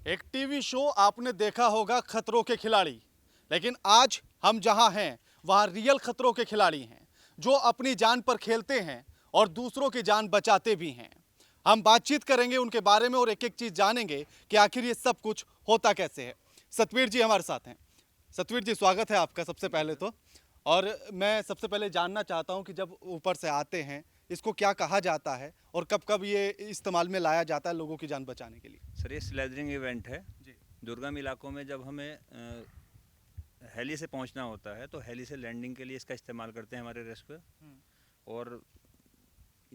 एक TV show आपने देखा होगा खतरों के खिलाड़ी, लेकिन आज हम जहां हैं वहां रियल खतरों के खिलाड़ी हैं जो अपनी जान पर खेलते हैं और दूसरों की जान बचाते भी हैं। हम बातचीत करेंगे उनके बारे में और एक एक चीज जानेंगे कि आखिर ये सब कुछ होता कैसे है। सतवीर जी हमारे साथ हैं। सतवीर जी, स्वागत है आपका सबसे पहले तो। और मैं सबसे पहले जानना चाहता हूं कि जब ऊपर से आते हैं इसको क्या कहा जाता है और कब कब ये इस्तेमाल में लाया जाता है लोगों की जान बचाने के लिए। सर ये स्लेदरिंग इवेंट है। जी। दुर्गम इलाकों में जब हमें हेली से पहुंचना होता है तो हेली से लैंडिंग के लिए इसका इस्तेमाल करते हैं हमारे रेस्क्यू। और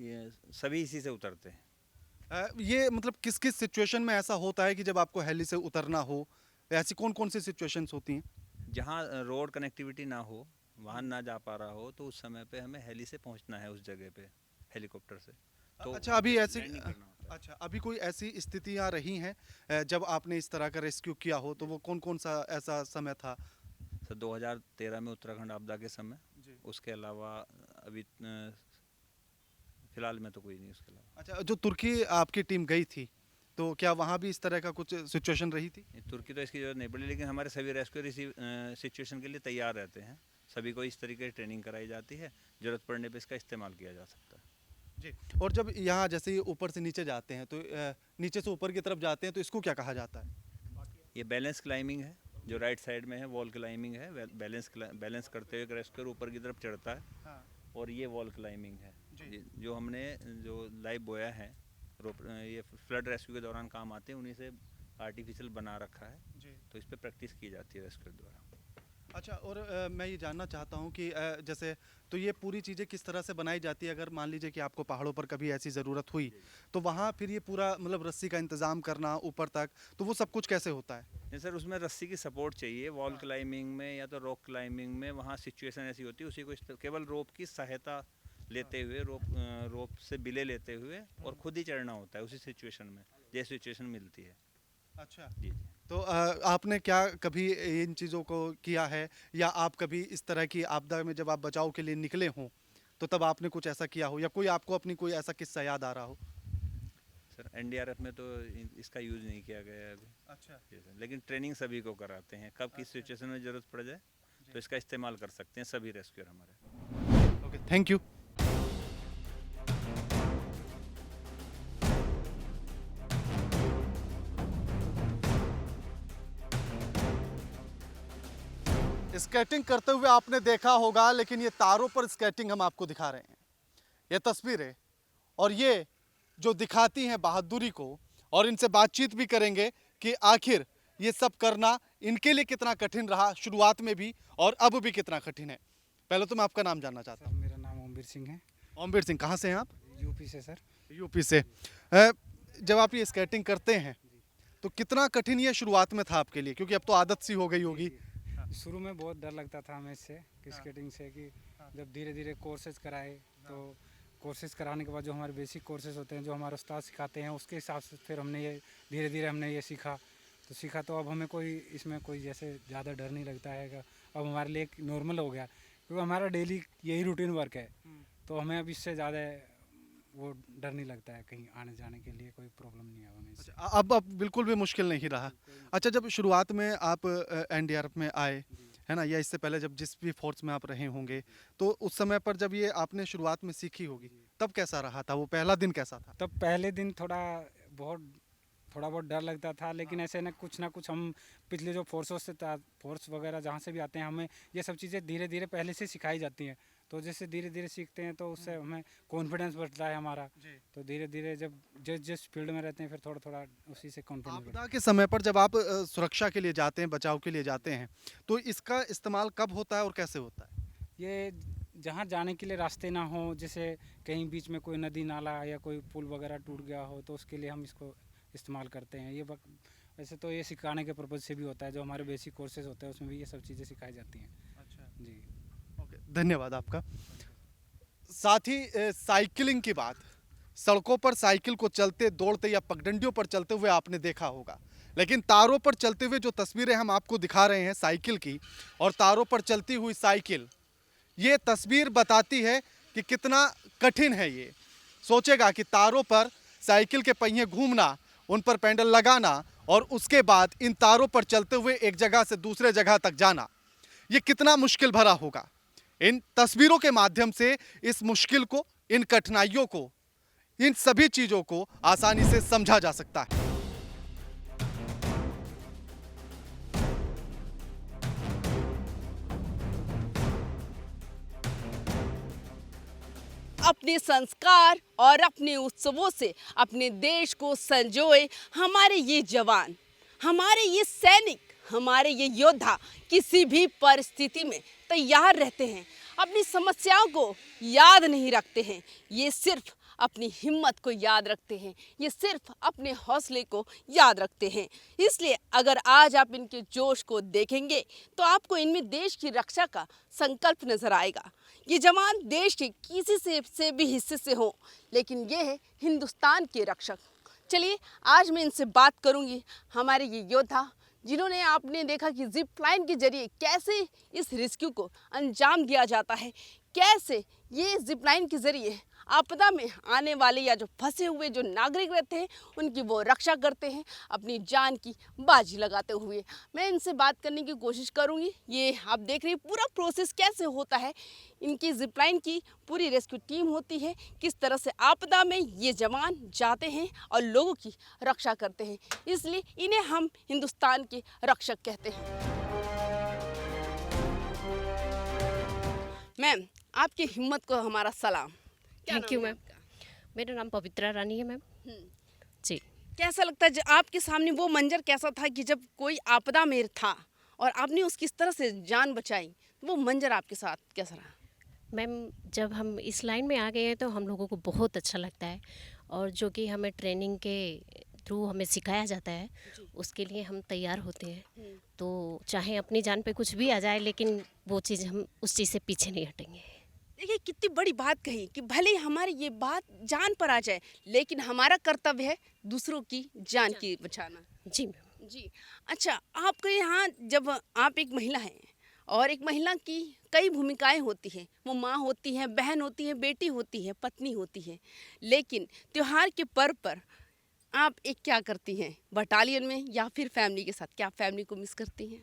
ये सभी इसी से उतरते हैं। ये मतलब किस किस सिचुएशन में ऐसा होता है कि जब आपको हेली से उतरना हो, ऐसी कौन कौन सी सिचुएशंस होती हैं? जहां रोड कनेक्टिविटी ना हो, वाहन ना जा पा रहा हो, तो उस समय पे हमें हेली से पहुंचना है उस जगह पे, हेलीकॉप्टर से। तो अच्छा, अभी ऐसी लैंडिंग करना होता है। अच्छा, अभी कोई ऐसी स्थितियां रही हैं जब आपने इस तरह का रेस्क्यू किया हो, तो वो कौन कौन सा ऐसा समय था? सर 2013 में उत्तराखंड आपदा के समय। जी। उसके अलावा अभी फिलहाल में तो कोई नहीं उसके अलावा। अच्छा, जो तुर्की आपकी टीम गई थी, तो क्या वहाँ भी इस तरह का कुछ सिचुएशन रही थी? तुर्की तो इसकी ज़रूरत नहीं पड़ी, लेकिन हमारे सभी रेस्क्यू इसी सिचुएशन के लिए तैयार रहते हैं। सभी को इस तरीके की ट्रेनिंग कराई जाती है, ज़रूरत पड़ने पे इसका इस्तेमाल किया जा सकता है। जी। और जब यहाँ जैसे ही ऊपर से नीचे जाते हैं तो नीचे से ऊपर की तरफ जाते हैं तो इसको क्या कहा जाता है? ये बैलेंस क्लाइंबिंग है, जो राइट साइड में है वॉल क्लाइंबिंग है। बैलेंस करते हुए रेस्क्यूअर ऊपर की तरफ चढ़ता है। हाँ। और ये वॉल क्लाइंबिंग है। जी। जो हमने जो लाइव बोया है, रोप ये फ्लड रेस्क्यू के दौरान काम आते हैं, उन्हीं से आर्टिफिशियल बना रखा है। जी। तो इस पर प्रैक्टिस की जाती है रेस्क्यू द्वारा। अच्छा, और मैं ये जानना चाहता हूँ कि जैसे तो ये पूरी चीज़ें किस तरह से बनाई जाती है? अगर मान लीजिए कि आपको पहाड़ों पर कभी ऐसी ज़रूरत हुई, तो वहाँ फिर ये पूरा मतलब रस्सी का इंतज़ाम करना ऊपर तक, तो वो सब कुछ कैसे होता है? नहीं सर, उसमें रस्सी की सपोर्ट चाहिए। वॉल क्लाइंबिंग में या तो रॉक क्लाइंबिंग में वहाँ सिचुएशन ऐसी होती है, उसी को केवल रोप की सहायता लेते हुए, रोप से बिले लेते हुए और खुद ही चढ़ना होता है उसी सिचुएशन में, जैसे सिचुएशन मिलती है। अच्छा। जी। तो आपने क्या कभी इन चीज़ों को किया है, या आप कभी इस तरह की आपदा में जब आप बचाव के लिए निकले हों, तो तब आपने कुछ ऐसा किया हो, या कोई आपको अपनी कोई ऐसा किस्सा याद आ रहा हो? सर एनडीआरएफ में तो इसका यूज़ नहीं किया गया है अभी। अच्छा। जी सर, लेकिन ट्रेनिंग सभी को कराते हैं, कब किस सिचुएशन में ज़रूरत पड़ जाए तो इसका इस्तेमाल कर सकते हैं सभी रेस्क्यूअर हमारे। Okay, thank you. स्केटिंग करते हुए आपने देखा होगा, लेकिन ये तारों पर स्केटिंग हम आपको दिखा रहे हैं। ये तस्वीरें और ये जो दिखाती हैं बहादुरी को, और इनसे बातचीत भी करेंगे कि आखिर ये सब करना इनके लिए कितना कठिन रहा शुरुआत में भी, और अब भी कितना कठिन है। पहले तो मैं आपका नाम जानना चाहता सर मेरा नाम ओमवीर सिंह है। हूँ। ओमवीर सिंह, कहाँ से हैं आप? यूपी से सर। यूपी से। जब आप ये स्केटिंग करते हैं तो कितना कठिन ये शुरुआत में था आपके लिए, क्योंकि अब तो आदत सी हो गई होगी? शुरू में बहुत डर लगता था हमें इससे कि स्केटिंग से, कि जब धीरे धीरे कोर्सेज कराए तो कोर्सेज कराने के बाद जो हमारे बेसिक कोर्सेज होते हैं, जो हमारे उस्ताद सिखाते हैं, उसके हिसाब से फिर हमने ये धीरे धीरे हमने ये सीखा तो अब हमें कोई इसमें कोई जैसे ज़्यादा डर नहीं लगता है। अब हमारे लिए एक नॉर्मल हो गया, क्योंकि हमारा डेली यही रूटीन वर्क है। तो हमें अब इससे ज़्यादा वो डर नहीं लगता है, कहीं आने जाने के लिए कोई प्रॉब्लम नहीं है हमें इससे। अब बिल्कुल भी मुश्किल नहीं रहा। अच्छा, जब शुरुआत में आप एनडीआरएफ में आए, है ना, या इससे पहले जब जिस भी फोर्स में आप रहे होंगे, तो उस समय पर जब ये आपने शुरुआत में सीखी होगी, तब कैसा रहा था? वो पहला दिन कैसा था? तब पहले दिन थोड़ा बहुत डर लगता था, लेकिन ऐसे ना कुछ हम पिछले जो फोर्स वगैरह जहाँ से भी आते हैं, हमें ये सब चीज़ें धीरे धीरे पहले से सिखाई जाती हैं। तो जैसे धीरे धीरे सीखते हैं तो उससे हमें कॉन्फिडेंस बढ़ता है हमारा। तो धीरे धीरे जब जिस फील्ड में रहते हैं, फिर थोड़ा थोड़ा उसी से कॉन्फिडेंस बढ़ता आपदा के समय पर जब आप सुरक्षा के लिए जाते हैं, बचाव के लिए जाते हैं, तो इसका इस्तेमाल कब होता है और कैसे होता है? है। ये जहाँ जाने के लिए रास्ते ना हो, जैसे कहीं बीच में कोई नदी नाला या कोई पुल वगैरह टूट गया हो, तो उसके लिए हम इसको इस्तेमाल करते हैं। वैसे तो ये सिखाने के पर्पज़ से भी होता है, जो हमारे बेसिक कोर्सेज होते हैं उसमें भी ये सब चीज़ें सिखाई जाती हैं। अच्छा। जी। ओके, धन्यवाद आपका। साथ ही साइकिलिंग की बात, सड़कों पर साइकिल को चलते दौड़ते या पगडंडियों पर चलते हुए आपने देखा होगा, लेकिन तारों पर चलते हुए जो तस्वीरें हम आपको दिखा रहे हैं साइकिल की, और तारों पर चलती हुई साइकिल, ये तस्वीर बताती है कि कितना कठिन है ये। सोचेगा कि तारों पर साइकिल के पहिए घूमना, उन पर पैडल लगाना और उसके बाद इन तारों पर चलते हुए एक जगह से दूसरे जगह तक जाना, ये कितना मुश्किल भरा होगा। इन तस्वीरों के माध्यम से इस मुश्किल को, इन कठिनाइयों को, इन सभी चीजों को आसानी से समझा जा सकता है। अपने संस्कार और अपने उत्सवों से अपने देश को संजोए हमारे ये जवान, हमारे ये सैनिक, हमारे ये योद्धा किसी भी परिस्थिति में तैयार रहते हैं। अपनी समस्याओं को याद नहीं रखते हैं, ये सिर्फ अपनी हिम्मत को याद रखते हैं, ये सिर्फ अपने हौसले को याद रखते हैं। इसलिए अगर आज आप इनके जोश को देखेंगे तो आपको इनमें देश की रक्षा का संकल्प नजर आएगा। ये जवान देश के किसी से भी हिस्से से हो, लेकिन ये है हिंदुस्तान के रक्षक। चलिए आज मैं इनसे बात करूंगी, हमारे ये योद्धा जिन्होंने, आपने देखा कि जिप लाइन के जरिए कैसे इस रेस्क्यू को अंजाम दिया जाता है, कैसे ये जिप लाइन के जरिए आपदा में आने वाले या जो फंसे हुए जो नागरिक रहते हैं उनकी वो रक्षा करते हैं अपनी जान की बाजी लगाते हुए। मैं इनसे बात करने की कोशिश करूंगी। ये आप देख रहे हैं पूरा प्रोसेस कैसे होता है, इनकी जिपलाइन की पूरी रेस्क्यू टीम होती है, किस तरह से आपदा में ये जवान जाते हैं और लोगों की रक्षा करते हैं, इसलिए इन्हें हम हिंदुस्तान के रक्षक कहते हैं। मैम, आपकी हिम्मत को हमारा सलाम। Thank you ma'am. मेरा नाम पवित्रा रानी है मैम जी। कैसा लगता है आपके सामने वो मंजर कैसा था कि जब कोई आपदा में था और आपने उसकी इस तरह से जान बचाई, वो मंजर आपके साथ कैसा रहा? मैम, जब हम इस लाइन में आ गए हैं तो हम लोगों को बहुत अच्छा लगता है, और जो कि हमें ट्रेनिंग के थ्रू हमें सिखाया जाता है उसके लिए हम तैयार होते हैं। तो चाहे अपनी जान पे कुछ भी आ जाए, लेकिन वो चीज़, हम उस चीज़ से पीछे नहीं हटेंगे। देखिए कितनी बड़ी बात कही कि भले ही हमारी ये बात जान पर आ जाए, लेकिन हमारा कर्तव्य है दूसरों की जान की बचाना। जी मैम। जी अच्छा, आपके यहाँ जब आप एक महिला हैं और एक महिला की कई भूमिकाएं होती हैं, वो माँ होती है, बहन होती है, बेटी होती है, पत्नी होती है, लेकिन त्योहार के पर्व पर आप एक क्या करती हैं बटालियन में या फिर फैमिली के साथ? क्या आप फैमिली को मिस करती हैं?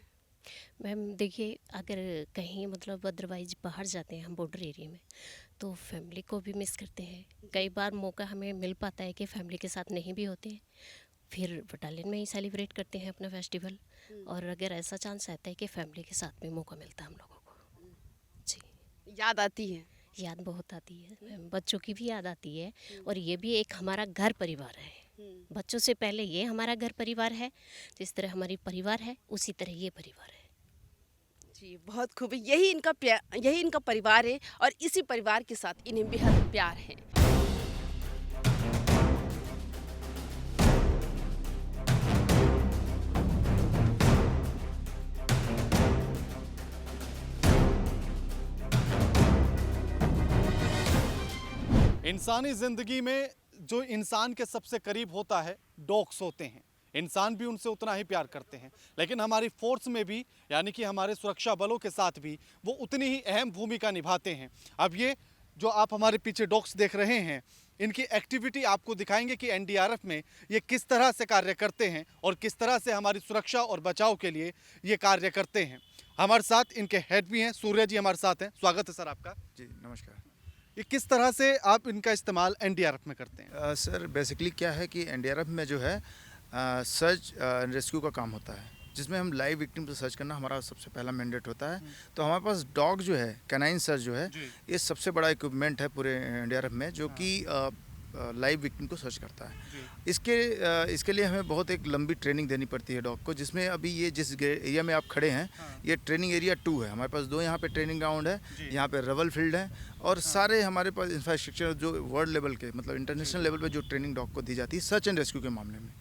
मैम देखिए, अगर कहीं मतलब अदरवाइज बाहर जाते हैं हम बॉर्डर एरिया में, तो फैमिली को भी मिस करते हैं। कई बार मौका हमें मिल पाता है कि फैमिली के साथ नहीं भी होते हैं, फिर बटालियन में ही सेलिब्रेट करते हैं अपना फेस्टिवल। और अगर ऐसा चांस आता है कि फैमिली के साथ भी मौका मिलता है हम लोगों को। जी, याद आती है? याद बहुत आती है मैम, बच्चों की भी याद आती है, और ये भी एक हमारा घर परिवार है। बच्चों से पहले ये हमारा घर परिवार है, जिस तरह हमारी परिवार है उसी तरह ये परिवार है। जी बहुत खूब, यही इनका परिवार है और इसी परिवार के साथ इन्हें बेहद प्यार है। इंसानी जिंदगी में जो इंसान के सबसे करीब होता है, डॉग्स होते हैं। इंसान भी उनसे उतना ही प्यार करते हैं, लेकिन हमारी फोर्स में भी, यानी कि हमारे सुरक्षा बलों के साथ भी वो उतनी ही अहम भूमिका निभाते हैं। अब ये जो आप हमारे पीछे डॉग्स देख रहे हैं, इनकी एक्टिविटी आपको दिखाएंगे कि एनडीआरएफ में ये किस तरह से कार्य करते हैं और किस तरह से हमारी सुरक्षा और बचाव के लिए ये कार्य करते हैं। हमारे साथ इनके हेड भी हैं, सूर्य जी हमारे साथ हैं। स्वागत है सर आपका। जी नमस्कार। ये किस तरह से आप इनका इस्तेमाल एनडीआरएफ में करते हैं? सर बेसिकली क्या है कि एनडीआरएफ में जो है सर्च एंड रेस्क्यू का काम होता है, जिसमें हम लाइव विक्टिम को सर्च करना हमारा सबसे पहला मैंडेट होता है। तो हमारे पास डॉग जो है, कैनाइन सर्च जो है, ये सबसे बड़ा इक्विपमेंट है पूरे एनडीआरएफ में, जो कि लाइव विक्टिम को सर्च करता है। इसके लिए हमें बहुत एक लंबी ट्रेनिंग देनी पड़ती है डॉग को, जिसमें अभी ये जिस एरिया में आप खड़े हैं, ये ट्रेनिंग एरिया 2 है। हमारे पास 2 यहाँ पे ट्रेनिंग ग्राउंड है, यहाँ पे रवल फील्ड है, और सारे हमारे पास इंफ्रास्ट्रक्चर जो वर्ल्ड लेवल के, मतलब इंटरनेशनल लेवल पे जो ट्रेनिंग डॉग को दी जाती है सर्च एंड रेस्क्यू के मामले में,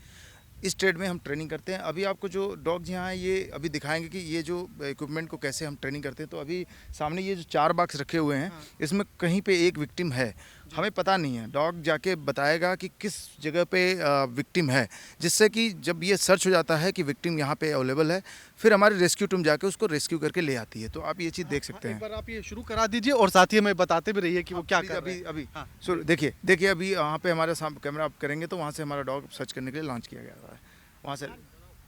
इस ट्रेड में हम ट्रेनिंग करते हैं। अभी आपको जो डॉग्स यहाँ हैं, ये अभी दिखाएंगे कि ये जो इक्विपमेंट को कैसे हम ट्रेनिंग करते हैं। तो अभी सामने ये जो 4 बॉक्स रखे हुए हैं, इसमें कहीं पे एक विक्टिम है, हमें पता नहीं है। डॉग जाके बताएगा कि किस जगह पे विक्टिम है, जिससे कि जब ये सर्च हो जाता है कि विक्टिम यहाँ पे अवेलेबल है, फिर हमारी रेस्क्यू टीम जाके उसको रेस्क्यू करके ले आती है। तो आप ये चीज़ देख सकते हैं। एक बार आप ये शुरू करा दीजिए और साथ ही हमें बताते भी रहिए कि वो क्या कर रहे हैं। अभी देखिए अभी वहाँ पे हमारे सामने कैमरा आप करेंगे तो वहाँ से हमारा डॉग सर्च करने के लिए लॉन्च किया गया है। वहाँ से।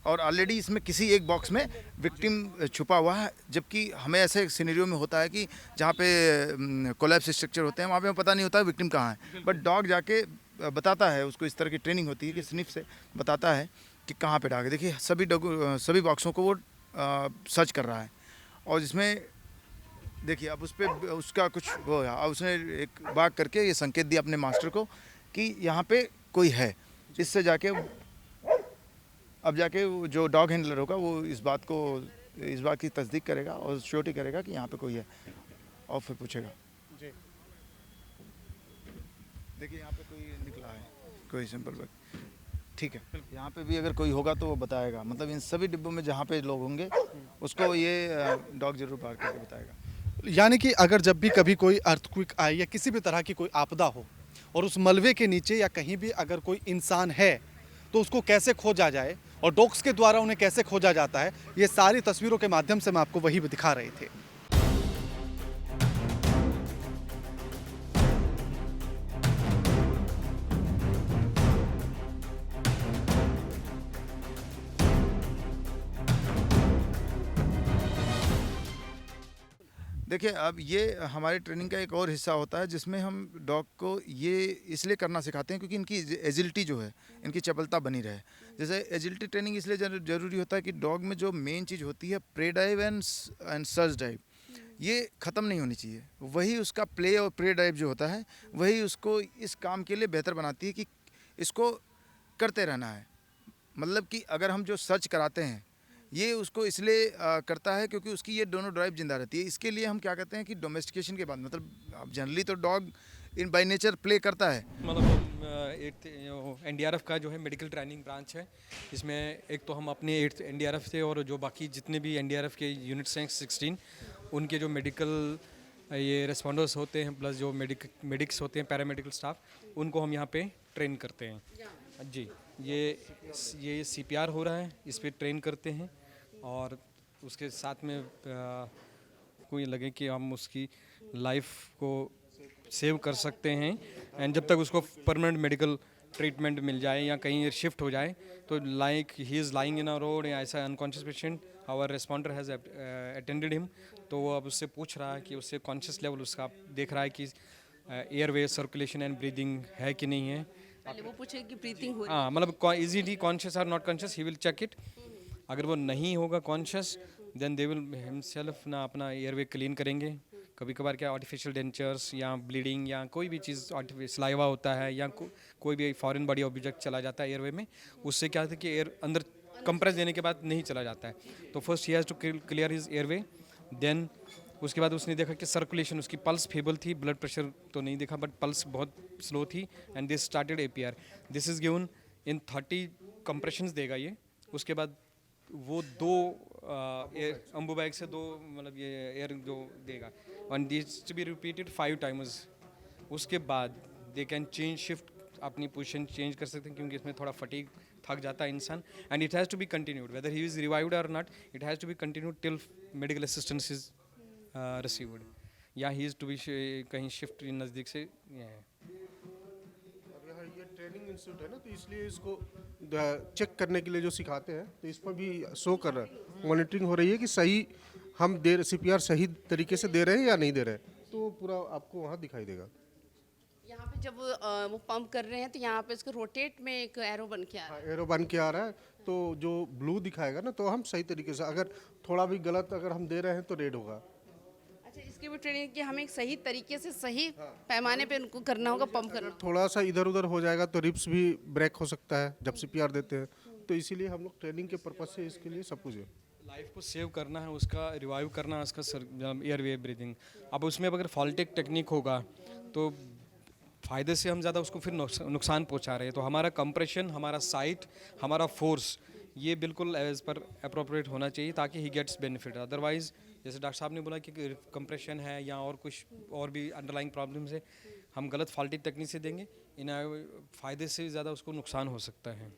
और ऑलरेडी इसमें किसी एक बॉक्स में विक्टिम छुपा हुआ है, जबकि हमें ऐसे सिनेरियो में होता है कि जहाँ पे कोलैप्स स्ट्रक्चर होते हैं वहाँ पे हमें पता नहीं होता विक्टिम कहाँ है, बट डॉग जाके बताता है, उसको इस तरह की ट्रेनिंग होती है कि स्निफ से बताता है कि कहाँ पे डाके। देखिए सभी बॉक्सों को वो सर्च कर रहा है, और जिसमें देखिए अब उस पर उसका कुछ वो है, अब उसने एक बाग करके ये संकेत दिया अपने मास्टर को कि यहाँ पे कोई है। इससे जाके अब जाके वो जो डॉग हैंडलर होगा वो इस बात की तस्दीक करेगा और श्योरिटी करेगा कि यहाँ पे कोई है, और फिर पूछेगा। देखिए यहाँ पे कोई निकला है, कोई सिंपल बात, ठीक है। यहाँ पे भी अगर कोई होगा तो वो बताएगा, मतलब इन सभी डिब्बों में जहाँ पे लोग होंगे उसको ये डॉग जरूर बाहर करके बताएगा। यानी कि अगर जब भी कभी कोई अर्थक्वेक आए या किसी भी तरह की कोई आपदा हो और उस मलबे के नीचे या कहीं भी अगर कोई इंसान है तो उसको कैसे खोजा जाए और डॉग्स के द्वारा उन्हें कैसे खोजा जाता है, ये सारी तस्वीरों के माध्यम से मैं आपको वही दिखा रहे थे। देखिए अब ये हमारी ट्रेनिंग का एक और हिस्सा होता है जिसमें हम डॉग को ये इसलिए करना सिखाते हैं क्योंकि इनकी एजिलिटी जो है, इनकी चपलता बनी रहे। जैसे एजिलिटी ट्रेनिंग इसलिए ज़रूरी होता है कि डॉग में जो मेन चीज़ होती है pre dive and search dive, ये ख़त्म नहीं होनी चाहिए। वही उसका प्ले और प्रे डाइव जो होता है वही उसको इस काम के लिए बेहतर बनाती है कि इसको करते रहना है। मतलब कि अगर हम जो सर्च कराते हैं ये उसको इसलिए करता है क्योंकि उसकी ये दोनों ड्राइव जिंदा रहती है। इसके लिए हम क्या कहते हैं कि डोमेस्टिकेशन के बाद, मतलब अब जनरली तो dog in by nature play करता है। मतलब एनडीआरएफ का जो है मेडिकल ट्रेनिंग ब्रांच है, इसमें एक तो हम अपने 8th एनडीआरएफ से और जो बाकी जितने भी एनडीआरएफ के यूनिट्स हैं 16 उनके जो मेडिकल ये रिस्पॉन्डर्स होते हैं प्लस जो मेडिक्स होते हैं पैरामेडिकल स्टाफ, उनको हम यहाँ पे ट्रेन करते हैं जी। ये सीपीआर हो रहा है, इस पर ट्रेन करते हैं और उसके साथ में कोई लगे कि हम उसकी लाइफ को सेव कर सकते हैं एंड जब तक उसको परमानेंट मेडिकल ट्रीटमेंट मिल जाए या कहीं शिफ्ट हो जाए, तो like he is lying in a road या ऐसा unconscious patient, our responder has attended him, तो वो अब उससे पूछ रहा है कि उससे कॉन्शियस लेवल उसका देख रहा है कि एयरवे सर्कुलेशन एंड ब्रीदिंग है कि नहीं है। पहले वो पूछे कि ब्रीथिंग हो रही हाँ, मतलब इजीली कॉन्शियस और not conscious, he will check it. अगर वो नहीं होगा conscious then they will himself ना अपना एयरवे क्लीन करेंगे। कभी कभार क्या आर्टिफिशियल डेंचर्स या ब्लीडिंग या कोई भी चीज़ स्लाइवा होता है या कोई भी फॉरेन बॉडी ऑब्जेक्ट चला जाता है एयरवे में, उससे क्या होता है कि एयर अंदर कंप्रेस देने के बाद नहीं चला जाता है। तो first he has to clear his airway, then उसके बाद उसने देखा कि सर्कुलेशन, उसकी पल्स फेबल थी, ब्लड प्रेशर तो नहीं देखा बट पल्स बहुत स्लो थी and this started APR। This is given in 30 compressions देगा ये। उसके बाद वो 2 अम्बू बैग से 2 मतलब ये एयर जो देगा and this to be repeated 5 times. उसके बाद दे कैन चेंज शिफ्ट, अपनी पोजीशन चेंज कर सकते हैं क्योंकि इसमें थोड़ा फटीग थक जाता है इंसान and it has to be continued whether he is revived और not, it has to be continued till medical assistance is received या ही इज़ टू बी कहीं शिफ्ट नज़दीक से है। अब यहाँ ये ट्रेनिंग इंस्टीट्यूट है ना, तो इसलिए इसको चेक करने के लिए जो सिखाते हैं तो इस पर भी शो कर रहा है, मॉनिटरिंग हो रही है कि सही हम CPR सही तरीके से दे रहे हैं या नहीं दे रहे हैं, तो पूरा आपको वहाँ दिखाई देगा। यहाँ पे जब वो पंप कर रहे हैं तो यहाँ पे इसको रोटेट में एक एरो बन के आ रहा है। एरो बन के आ रहा है, तो जो ब्लू दिखाएगा ना तो हम सही तरीके से, अगर थोड़ा भी गलत अगर हम दे रहे हैं तो रेड होगा। अच्छा, इसकी भी ट्रेनिंग कि हमें एक सही तरीके से सही पैमाने पे उनको करना होगा, पंप करना। थोड़ा सा इधर उधर हो जाएगा तो रिप्स भी ब्रेक हो सकता है जब CPR देते हैं, तो इसीलिए हम लोग ट्रेनिंग के पर्पज से इसके लिए सब कुछ है। लाइफ को सेव करना है, उसका रिवाइव करना है, उसका एयरवे ब्रीदिंग। अब उसमें अगर फॉल्टेक टेक्निक होगा तो फ़ायदे से हम ज़्यादा उसको फिर नुकसान पहुंचा रहे हैं। तो हमारा कंप्रेशन, हमारा साइट, हमारा फोर्स ये बिल्कुल एज पर अप्रोप्रिएट होना चाहिए ताकि ही गेट्स बेनिफिट। अदरवाइज़ जैसे डॉक्टर साहब ने बोला कि कंप्रेशन है या और कुछ और भी अंडरलाइंग प्रॉब्लम्स है, हम गलत फॉल्टी टेक्निक से देंगे, इन फ़ायदे से ज़्यादा उसको नुकसान हो सकता है।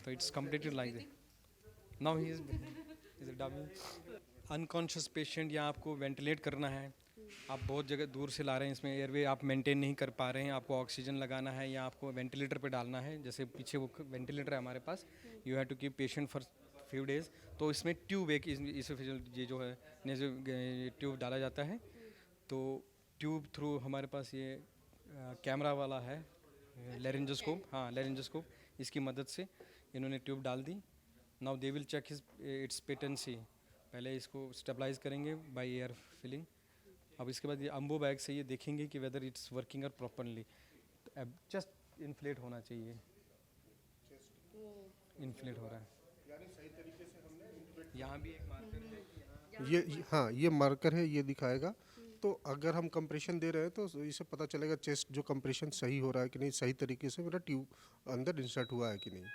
तो it's completed like that. Now he is double unconscious patient या आपको वेंटिलेट करना है आप बहुत जगह दूर से ला रहे हैं, इसमें एयरवे आप मेंटेन नहीं कर पा रहे हैं, आपको ऑक्सीजन लगाना है या आपको वेंटिलेटर पे डालना है, जैसे पीछे वो वेंटिलेटर है हमारे पास, you have to keep patient for few days, तो इसमें ट्यूब एक ये जो है ट्यूब डाला जाता है, तो ट्यूब थ्रू हमारे पास ये कैमरा वाला है लेरिंजोस्कोप, हाँ लेरिंजोस्कोप, इसकी मदद से इन्होंने ट्यूब डाल दी। Now they will check its patency, पहले इसको स्टेबलाइज करेंगे बाय एयर फिलिंग, अब इसके बाद ये अम्बो बैग से ये देखेंगे कि वेदर इट्स वर्किंग और प्रॉपरली, जस्ट इन्फ्लेट होना चाहिए, इन्फ्लेट हो रहा है, यहाँ भी एक मार्कर है, ये हाँ ये मार्कर है, ये दिखाएगा। तो अगर हम कंप्रेशन दे रहे हैं तो इससे पता चलेगा चेस्ट जो कंप्रेशन सही हो रहा है कि नहीं, सही तरीके से मेरा ट्यूब अंदर इंसर्ट हुआ है कि नहीं।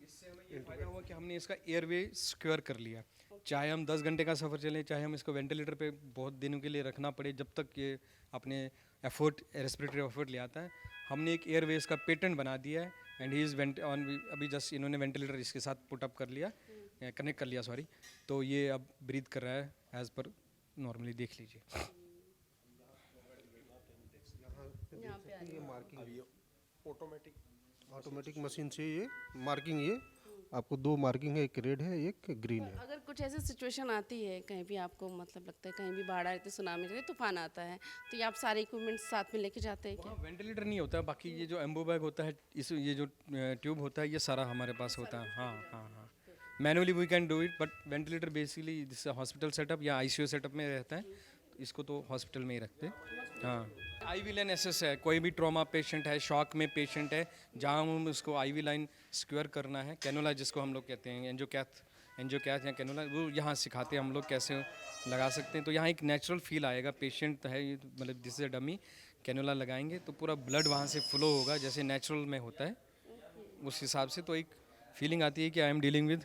इससे हमें ये फायदा हुआ कि हमने इसका एयरवे सिक्योर कर लिया, चाहे हम 10 घंटे का सफ़र चलें, चाहे हम इसको वेंटिलेटर पे बहुत दिनों के लिए रखना पड़े, जब तक ये अपने एफर्ट रेस्पिरेटरी एफर्ट ले आता है, हमने एक एयरवेज का पेटेंट बना दिया है एंड ही इज़ ऑन, अभी जस्ट इन्होंने वेंटिलेटर इसके साथ पुटअप कर लिया, कनेक्ट कर लिया सॉरी, तो ये अब ब्रीथ कर रहा है एज पर नॉर्मली, देख लीजिए। ये मार्किंग ऑटोमेटिक मशीन से ये मार्किंग, ये आपको 2 मार्किंग है, एक रेड है एक ग्रीन है। अगर कुछ ऐसी सिचुएशन आती है कहीं भी, आपको मतलब लगता है कहीं भी बाढ़ आ रही है, सुनामी रही, तूफान आता है, तो ये आप सारे इक्विपमेंट साथ में लेके जाते हैं क्या? वेंटिलेटर नहीं होता, बाकी ये जो एम्बो बैग होता है, इस ये जो ट्यूब होता है, ये सारा हमारे पास होता है, हाँ हाँ हाँ, manually we can do it, but ventilator basically this hospital setup या आईसीयू सेटअप में रहता है, तो इसको तो हॉस्पिटल में ही रखते हैं। हाँ, आईवी लाइन एसएस है, कोई भी ट्रॉमा पेशेंट है, शॉक में पेशेंट है, जहाँ हम उसको आईवी लाइन सिक्योर करना है, कैनुला जिसको हम लोग कहते हैं, एंजियोकैथ या कैनुला, वो यहाँ सिखाते हैं हम लोग कैसे लगा सकते हैं, तो यहाँ एक नेचुरल फील आएगा, पेशेंट है मतलब दिस इज डमी, कैनुला लगाएंगे तो पूरा ब्लड वहाँ से फ्लो होगा जैसे नेचुरल में होता है, उस हिसाब से तो एक फीलिंग आती है कि I am dealing with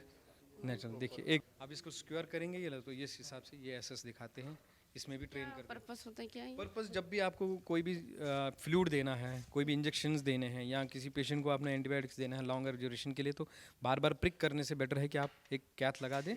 natural. देखिए एक अब इसको सिक्योर करेंगे ये तो इस हिसाब से ये एसएस दिखाते हैं, इसमें भी ट्रेन करते हैं। पर्पस होता है क्या है? पर्पस जब भी आपको कोई भी फ्लूइड देना है, कोई भी इंजेक्शंस देने हैं या किसी पेशेंट को आपने एंटीबायोटिक्स देना है लॉन्गर ड्यूरेशन के लिए, तो बार बार प्रिक करने से बेटर है कि आप एक कैथ लगा दें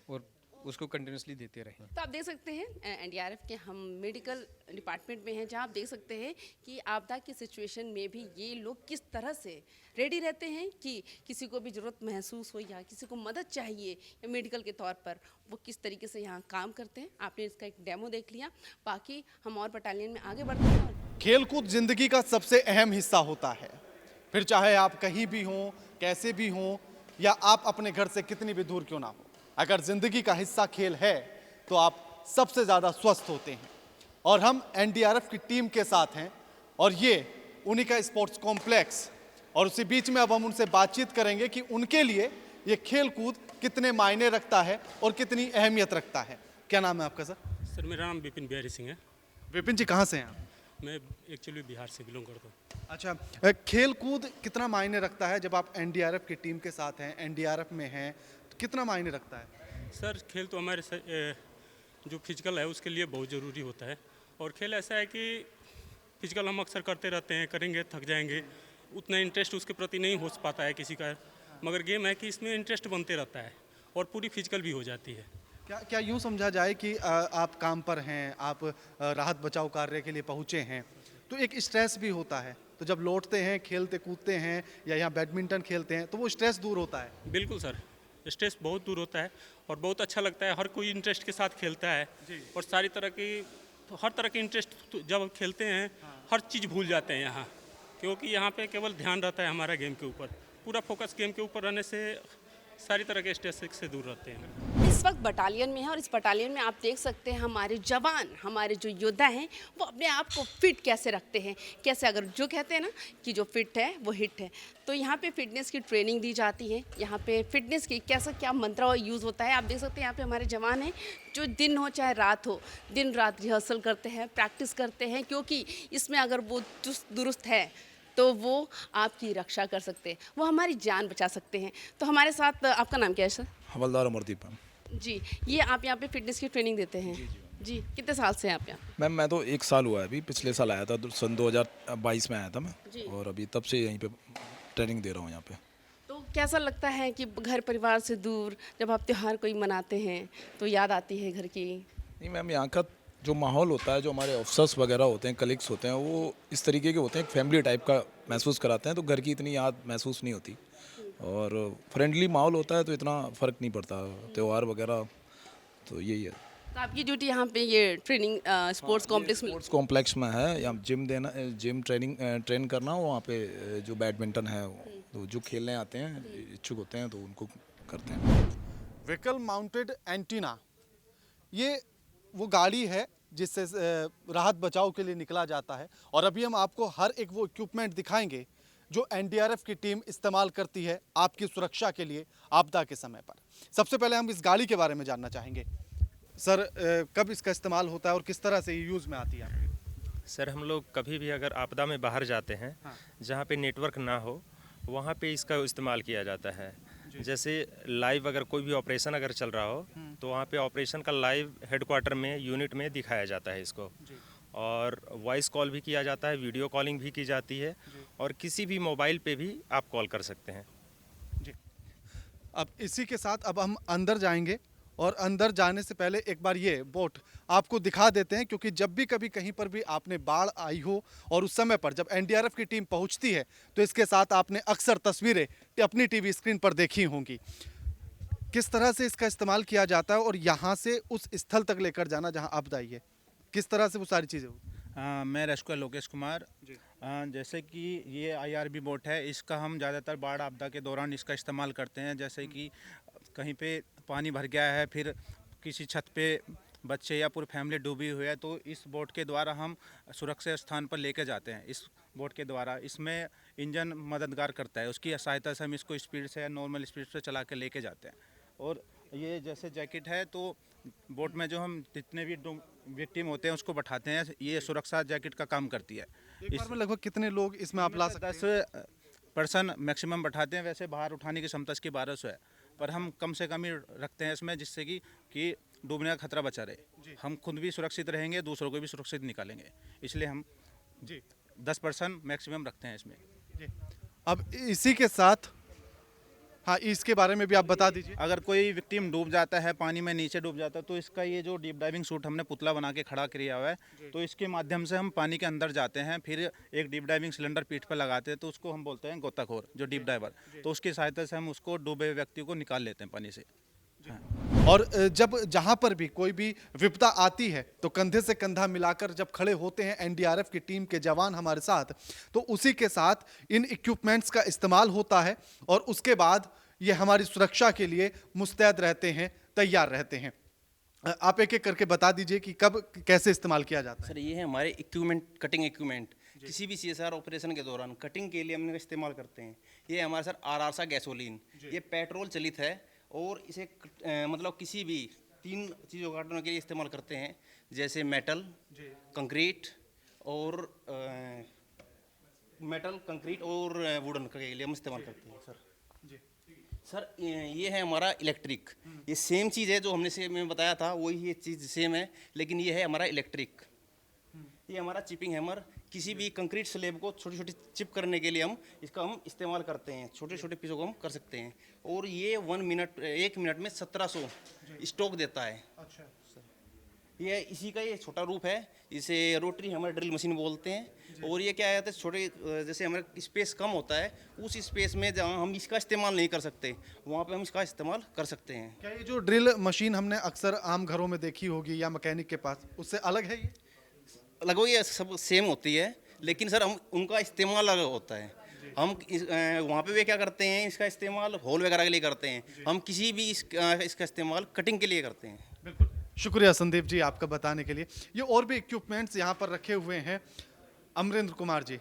और उसको कंटिन्यूसली देते रहें। तो आप देख सकते हैं एनडीआरएफ के हम मेडिकल डिपार्टमेंट में हैं, जहां आप देख सकते हैं कि आपदा की सिचुएशन में भी ये लोग किस तरह से रेडी रहते हैं कि किसी को भी ज़रूरत महसूस हो या किसी को मदद चाहिए या मेडिकल के तौर पर, वो किस तरीके से यहाँ काम करते हैं। आपने इसका एक डेमो देख लिया, बाकी हम और बटालियन में आगे बढ़ते हैं। खेलकूद जिंदगी का सबसे अहम हिस्सा होता है, फिर चाहे आप कहीं भी हों, कैसे भी हों, या आप अपने घर से कितनी भी दूर क्यों ना हो, अगर जिंदगी का हिस्सा खेल है तो आप सबसे ज़्यादा स्वस्थ होते हैं। और हम एनडीआरएफ की टीम के साथ हैं और ये उन्हीं का स्पोर्ट्स कॉम्प्लेक्स, और उसी बीच में अब हम उनसे बातचीत करेंगे कि उनके लिए ये खेल कूद कितने मायने रखता है और कितनी अहमियत रखता है। क्या नाम है आपका सर? सर मेरा नाम विपिन बिहारी सिंह है। विपिन जी कहाँ से हैं आप? मैं एक्चुअली बिहार से बिलोंग करता हूँ। अच्छा, खेल कूद कितना मायने रखता है जब आप एनडीआरएफ की टीम के साथ हैं, एनडीआरएफ में हैं, तो कितना मायने रखता है? सर खेल तो हमारे जो फिजिकल है उसके लिए बहुत ज़रूरी होता है, और खेल ऐसा है कि फिजिकल हम अक्सर करते रहते हैं, करेंगे थक जाएंगे, उतना इंटरेस्ट उसके प्रति नहीं हो पाता है किसी का, मगर गेम है कि इसमें इंटरेस्ट बनते रहता है और पूरी फिजिकल भी हो जाती है। क्या यूँ समझा जाए कि आप काम पर हैं, आप राहत बचाव कार्य के लिए पहुँचे हैं, तो एक स्ट्रेस भी होता है, तो जब लौटते हैं, खेलते कूदते हैं या यहाँ बैडमिंटन खेलते हैं तो वो स्ट्रेस दूर होता है? बिल्कुल सर, स्ट्रेस बहुत दूर होता है और बहुत अच्छा लगता है। हर कोई इंटरेस्ट के साथ खेलता है और सारी तरह की हर तरह के इंटरेस्ट जब खेलते हैं हर चीज़ भूल जाते हैं यहाँ, क्योंकि यहाँ पे केवल ध्यान रहता है हमारा गेम के ऊपर, पूरा फोकस गेम के ऊपर रहने से सारी तरह के स्ट्रेस से दूर रहते हैं। इस वक्त बटालियन में है और इस बटालियन में आप देख सकते हैं हमारे जवान, हमारे जो योद्धा हैं वो अपने आप को फिट कैसे रखते हैं, कैसे, अगर जो कहते हैं ना कि जो फिट है वो हिट है, तो यहाँ पे फिटनेस की ट्रेनिंग दी जाती है। यहाँ पे फिटनेस की कैसा क्या मंत्र यूज़ होता है आप देख सकते हैं। यहाँ पे हमारे जवान हैं जो दिन हो चाहे रात हो, दिन रात रिहर्सल करते हैं, प्रैक्टिस करते हैं, क्योंकि इसमें अगर वो चुस्त दुरुस्त है तो वो आपकी रक्षा कर सकते हैं, वो हमारी जान बचा सकते हैं। तो हमारे साथ आपका नाम क्या है सर? हवलदार अमरदीप जी, ये आप यहाँ पे फिटनेस की ट्रेनिंग देते हैं? जी, कितने साल से हैं आप यहाँ? मैम मैं तो 1 साल हुआ है, अभी पिछले साल आया था, सन 2022 में आया था मैं, और अभी तब से यहीं पे ट्रेनिंग दे रहा हूँ यहाँ पे। तो कैसा लगता है कि घर परिवार से दूर जब आप त्यौहार कोई मनाते हैं तो याद आती है घर की? नहीं मैम, यहाँ का जो माहौल होता है, जो हमारे ऑफिसर्स वगैरह होते हैं, कलीग्स होते हैं, वो इस तरीके के होते हैं, एक फैमिली टाइप का महसूस कराते हैं, तो घर की इतनी याद महसूस नहीं होती और फ्रेंडली माहौल होता है तो इतना फ़र्क नहीं पड़ता त्यौहार वगैरह, तो यही है। तो आपकी ड्यूटी यहाँ पे ये ट्रेनिंग स्पोर्ट्स कॉम्प्लेक्स में स्पोर्ट्स कॉम्प्लेक्स में है, यहाँ जिम ट्रेन करना हो, वहाँ पे जो बैडमिंटन है तो जो खेलने आते हैं इच्छुक होते हैं तो उनको करते हैं। व्हीकल माउंटेड एंटीना, ये वो गाड़ी है जिससे राहत बचाव के लिए निकला जाता है और अभी हम आपको हर एक वो इक्विपमेंट दिखाएंगे जो एनडीआरएफ की टीम इस्तेमाल करती है आपकी सुरक्षा के लिए आपदा के समय पर। सबसे पहले हम इस गाड़ी के बारे में जानना चाहेंगे सर, कब इसका इस्तेमाल होता है और किस तरह से ये यूज़ में आती है आपके? सर हम लोग कभी भी अगर आपदा में बाहर जाते हैं, जहाँ पे नेटवर्क ना हो वहाँ पे इसका इस्तेमाल किया जाता है। जैसे लाइव अगर कोई भी ऑपरेशन अगर चल रहा हो तो वहाँ पे ऑपरेशन का लाइव हेडक्वार्टर में यूनिट में दिखाया जाता है इसको, और वॉइस कॉल भी किया जाता है, वीडियो कॉलिंग भी की जाती है और किसी भी मोबाइल पे भी आप कॉल कर सकते हैं जी। अब इसी के साथ अब हम अंदर जाएंगे और अंदर जाने से पहले एक बार ये बोट आपको दिखा देते हैं, क्योंकि जब भी कभी कहीं पर भी आपने बाढ़ आई हो और उस समय पर जब एनडीआरएफ की टीम पहुंचती है तो इसके साथ आपने अक्सर तस्वीरें अपनी टीवी स्क्रीन पर देखी होंगी। किस तरह से इसका इस्तेमाल किया जाता है और यहाँ से उस स्थल तक लेकर जाना जहाँ आपदा आई है, किस तरह से वो सारी चीज़ें होती? मैं रेस्क्यू लोकेश कुमार। जैसे कि ये आईआरबी बोट है, इसका हम ज़्यादातर बाढ़ आपदा के दौरान इसका इस्तेमाल करते हैं। जैसे कि कहीं पे पानी भर गया है, फिर किसी छत पे बच्चे या पूरी फैमिली डूबी हुई है, तो इस बोट के द्वारा हम सुरक्षित स्थान पर लेके जाते हैं। इस बोट के द्वारा इसमें इंजन मददगार करता है, उसकी सहायता से हम इसको स्पीड से या नॉर्मल स्पीड से चला के लेके जाते हैं। और ये जैसे जैकेट है, तो बोट में जो हम जितने भी विक्टिम होते हैं उसको बैठाते हैं, ये सुरक्षा जैकेट का काम करती है। एक बार में लगभग कितने लोग इसमें आप ला सकते हैं? 10% मैक्सिमम बैठाते हैं। वैसे बाहर उठाने की क्षमता इसकी 1200 है, पर हम कम से कम ही रखते हैं इसमें, जिससे कि डूबने का खतरा बचा रहे। हम खुद भी सुरक्षित रहेंगे, दूसरों को भी सुरक्षित निकालेंगे, इसलिए हम 10% मैक्सिमम रखते हैं इसमें। अब इसी के साथ हाँ, इसके बारे में भी आप बता दीजिए। अगर कोई विक्टिम डूब जाता है, पानी में नीचे डूब जाता है, तो इसका ये जो डीप डाइविंग सूट हमने पुतला बना के खड़ा किया हुआ है, तो इसके माध्यम से हम पानी के अंदर जाते हैं, फिर एक डीप डाइविंग सिलेंडर पीठ पर लगाते हैं, तो उसको हम बोलते हैं गोताखोर, जो डीप डाइवर। तो उसकी सहायता से हम उसको डूबे व्यक्ति को निकाल लेते हैं पानी से। और जब जहां पर भी कोई भी विपदा आती है तो कंधे से कंधा मिलाकर जब खड़े होते हैं एनडीआरएफ की टीम के जवान हमारे साथ, तो उसी के साथ इन इक्विपमेंट्स का इस्तेमाल होता है और उसके बाद ये हमारी सुरक्षा के लिए मुस्तैद रहते हैं, तैयार रहते हैं। आप एक एक करके बता दीजिए कि कब कैसे इस्तेमाल किया जाता है। सर ये है हमारे इक्विपमेंट, कटिंग इक्विपमेंट। किसी भी सीएसआर ऑपरेशन के दौरान कटिंग के लिए हम इस्तेमाल करते हैं। ये हमारा सर आरआरसा गैसोलीन, ये पेट्रोल चलित है और इसे मतलब किसी भी 3 चीज़ों को काटने के लिए इस्तेमाल करते हैं, जैसे मेटल, कंक्रीट और वुडन के लिए हम इस्तेमाल करते हैं। सर ये है हमारा इलेक्ट्रिक। ये सेम चीज़ है जो हमने से मैं बताया था, वही ये चीज़ सेम है, लेकिन ये है हमारा इलेक्ट्रिक। ये हमारा चिपिंग हैमर, किसी भी कंक्रीट स्लैब को छोटी छोटी चिप करने के लिए हम इस्तेमाल करते हैं, छोटे छोटे पीसों को हम कर सकते हैं। और ये 1 मिनट में 1700 स्टॉक देता है। अच्छा सर, ये इसी का ये छोटा रूप है, इसे रोटरी हैमर ड्रिल मशीन बोलते हैं। और ये क्या है, छोटे जैसे हमारे स्पेस कम होता है, उस स्पेस में जहाँ हम इसका इस्तेमाल नहीं कर सकते, वहाँ पे हम इसका इस्तेमाल कर सकते हैं। क्या ये जो ड्रिल मशीन हमने अक्सर आम घरों में देखी होगी या मैकेनिक के पास, उससे अलग है? ये लगभग ये सब सेम होती है, लेकिन सर हम उनका इस्तेमाल अलग होता है। हम वहाँ पे वे क्या करते हैं, इसका इस्तेमाल होल वगैरह के लिए करते हैं, हम किसी भी इसका इस्तेमाल कटिंग के लिए करते हैं। बिल्कुल, शुक्रिया संदीप जी आपका बताने के लिए। ये और भी इक्विपमेंट्स यहाँ पर रखे हुए हैं। अमरेंद्र कुमार जी,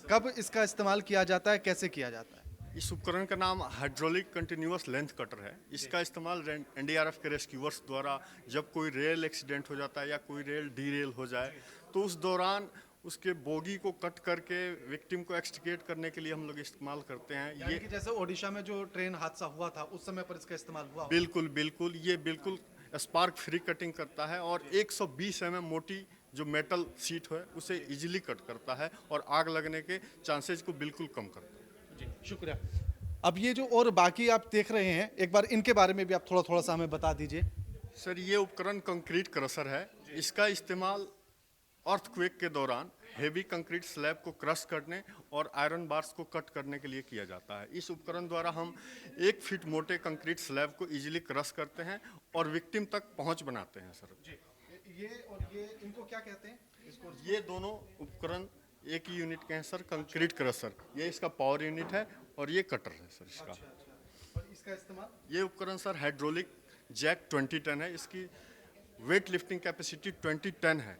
कब इसका इस्तेमाल किया जाता है, कैसे किया जाता है? इस उपकरण का नाम हाइड्रोलिक कंटिन्यूअस लेंथ कटर है। इसका इस्तेमाल एनडीआरएफ के रेस्क्यूअर्स द्वारा जब कोई रेल एक्सीडेंट हो जाता है या कोई रेल डीरेल हो जाए, तो उस दौरान उसके बोगी को कट करके विक्टिम को एक्सट्रिकेट करने के लिए हम लोग इस्तेमाल करते हैं। ये जैसे ओडिशा में जो ट्रेन हादसा हुआ था उस समय पर इसका इस्तेमाल हुआ? बिल्कुल बिल्कुल, ये बिल्कुल स्पार्क फ्री कटिंग करता है और 120 mm मोटी जो मेटल सीट है उसे इजीली कट करता है और आग लगने के चांसेस को बिल्कुल कम करता है। जी शुक्रिया। अब ये जो और बाकी आप देख रहे हैं, एक बार इनके बारे में भी आप थोड़ा सा हमें बता दीजिए। सर ये उपकरण कंक्रीट क्रशर है इसका इस्तेमाल अर्थक्वेक के दौरान हेवी कंक्रीट स्लैब को क्रश करने और आयरन बार्स को कट करने के लिए किया जाता है। इस उपकरण द्वारा हम 1 फीट मोटे कंक्रीट स्लैब को इजीली क्रश करते हैं और विक्टिम तक पहुंच बनाते हैं सर। ये और ये इनको क्या कहते हैं? ये दोनों उपकरण एक ही यूनिट के हैं सर, कंक्रीट क्रशर। ये इसका पावर यूनिट है और ये कटर है सर इसका। और इसका इस्तेमाल? ये उपकरण सर हाइड्रोलिक जैक 20 टन है। इसकी वेट लिफ्टिंग कैपेसिटी 20 टन है।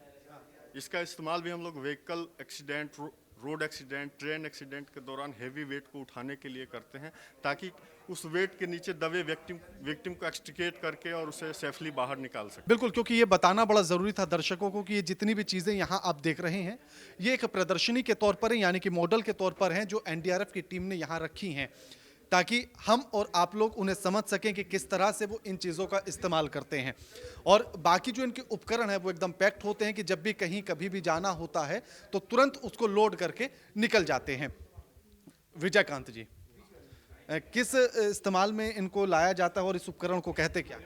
इसका इस्तेमाल भी हम लोग vehicle accident, road accident, train accident के दौरान हेवी वेट को उठाने के लिए करते हैं, ताकि उस वेट के नीचे दबे विक्टिम को एक्सट्रिकेट करके और उसे सेफली बाहर निकाल सकें। बिल्कुल, क्योंकि ये बताना बड़ा ज़रूरी था दर्शकों को कि ये जितनी भी चीज़ें यहाँ आप देख रहे हैं ये एक प्रदर्शनी के तौर पर है, यानी कि मॉडल के तौर पर हैं जो एनडीआरएफ की टीम ने यहाँ रखी हैं, ताकि हम और आप लोग उन्हें समझ सकें कि किस तरह से वो इन चीज़ों का इस्तेमाल करते हैं। और बाकी जो इनके उपकरण है वो एकदम पैक्ड होते हैं कि जब भी कहीं कभी भी जाना होता है तो तुरंत उसको लोड करके निकल जाते हैं। विजयकांत जी, किस इस्तेमाल में इनको लाया जाता है और इस उपकरण को कहते क्या?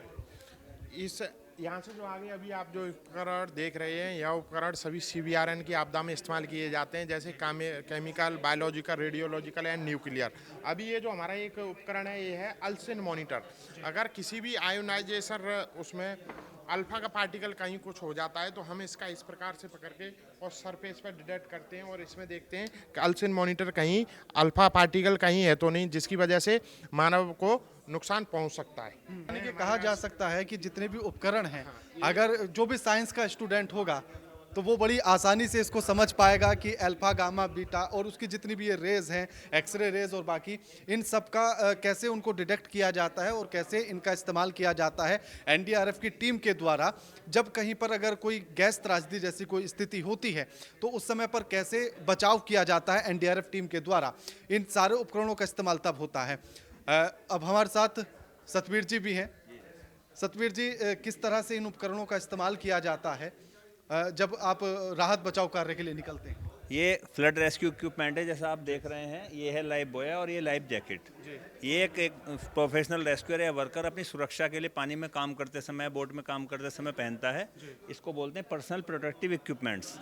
इस यहाँ से जो आगे अभी आप जो उपकरण देख रहे हैं, यह उपकरण सभी CBRN की आपदा में इस्तेमाल किए जाते हैं, जैसे chemical, biological, radiological and nuclear. अभी ये जो हमारा एक उपकरण है ये है अल्सिन मॉनिटर। अगर किसी भी आयोनाइजेशन उसमें अल्फा का पार्टिकल कहीं कुछ हो जाता है तो हम इसका इस प्रकार से पकड़ के और सरफेस पर डिटेक्ट करते हैं और इसमें देखते हैं कि अल्सिन मॉनिटर कहीं अल्फा पार्टिकल कहीं है तो नहीं, जिसकी वजह से मानव को नुकसान पहुंच सकता है। यानी कि कहा जा सकता है कि जितने भी उपकरण हैं, अगर जो भी साइंस का स्टूडेंट होगा तो वो बड़ी आसानी से इसको समझ पाएगा कि अल्फा, गामा, बीटा और उसकी जितनी भी ये रेज हैं, एक्सरे रेज और बाकी, इन सब का कैसे उनको डिटेक्ट किया जाता है और कैसे इनका इस्तेमाल किया जाता है एनडीआरएफ की टीम के द्वारा। जब कहीं पर अगर कोई गैस त्रासदी जैसी कोई स्थिति होती है तो उस समय पर कैसे बचाव किया जाता है एनडीआरएफ टीम के द्वारा, इन सारे उपकरणों का इस्तेमाल तब होता है। अब हमारे साथ सतवीर जी भी हैं। सतवीर जी, किस तरह से इन उपकरणों का इस्तेमाल किया जाता है जब आप राहत बचाव कार्य के लिए निकलते हैं? ये फ्लड रेस्क्यू इक्विपमेंट है, जैसा आप देख रहे हैं। ये है लाइफ बॉय और ये लाइफ जैकेट। ये एक प्रोफेशनल रेस्क्यूअर या वर्कर अपनी सुरक्षा के लिए पानी में काम करते समय, बोट में काम करते समय पहनता है। इसको बोलते हैं पर्सनल प्रोटेक्टिव इक्विपमेंट्स।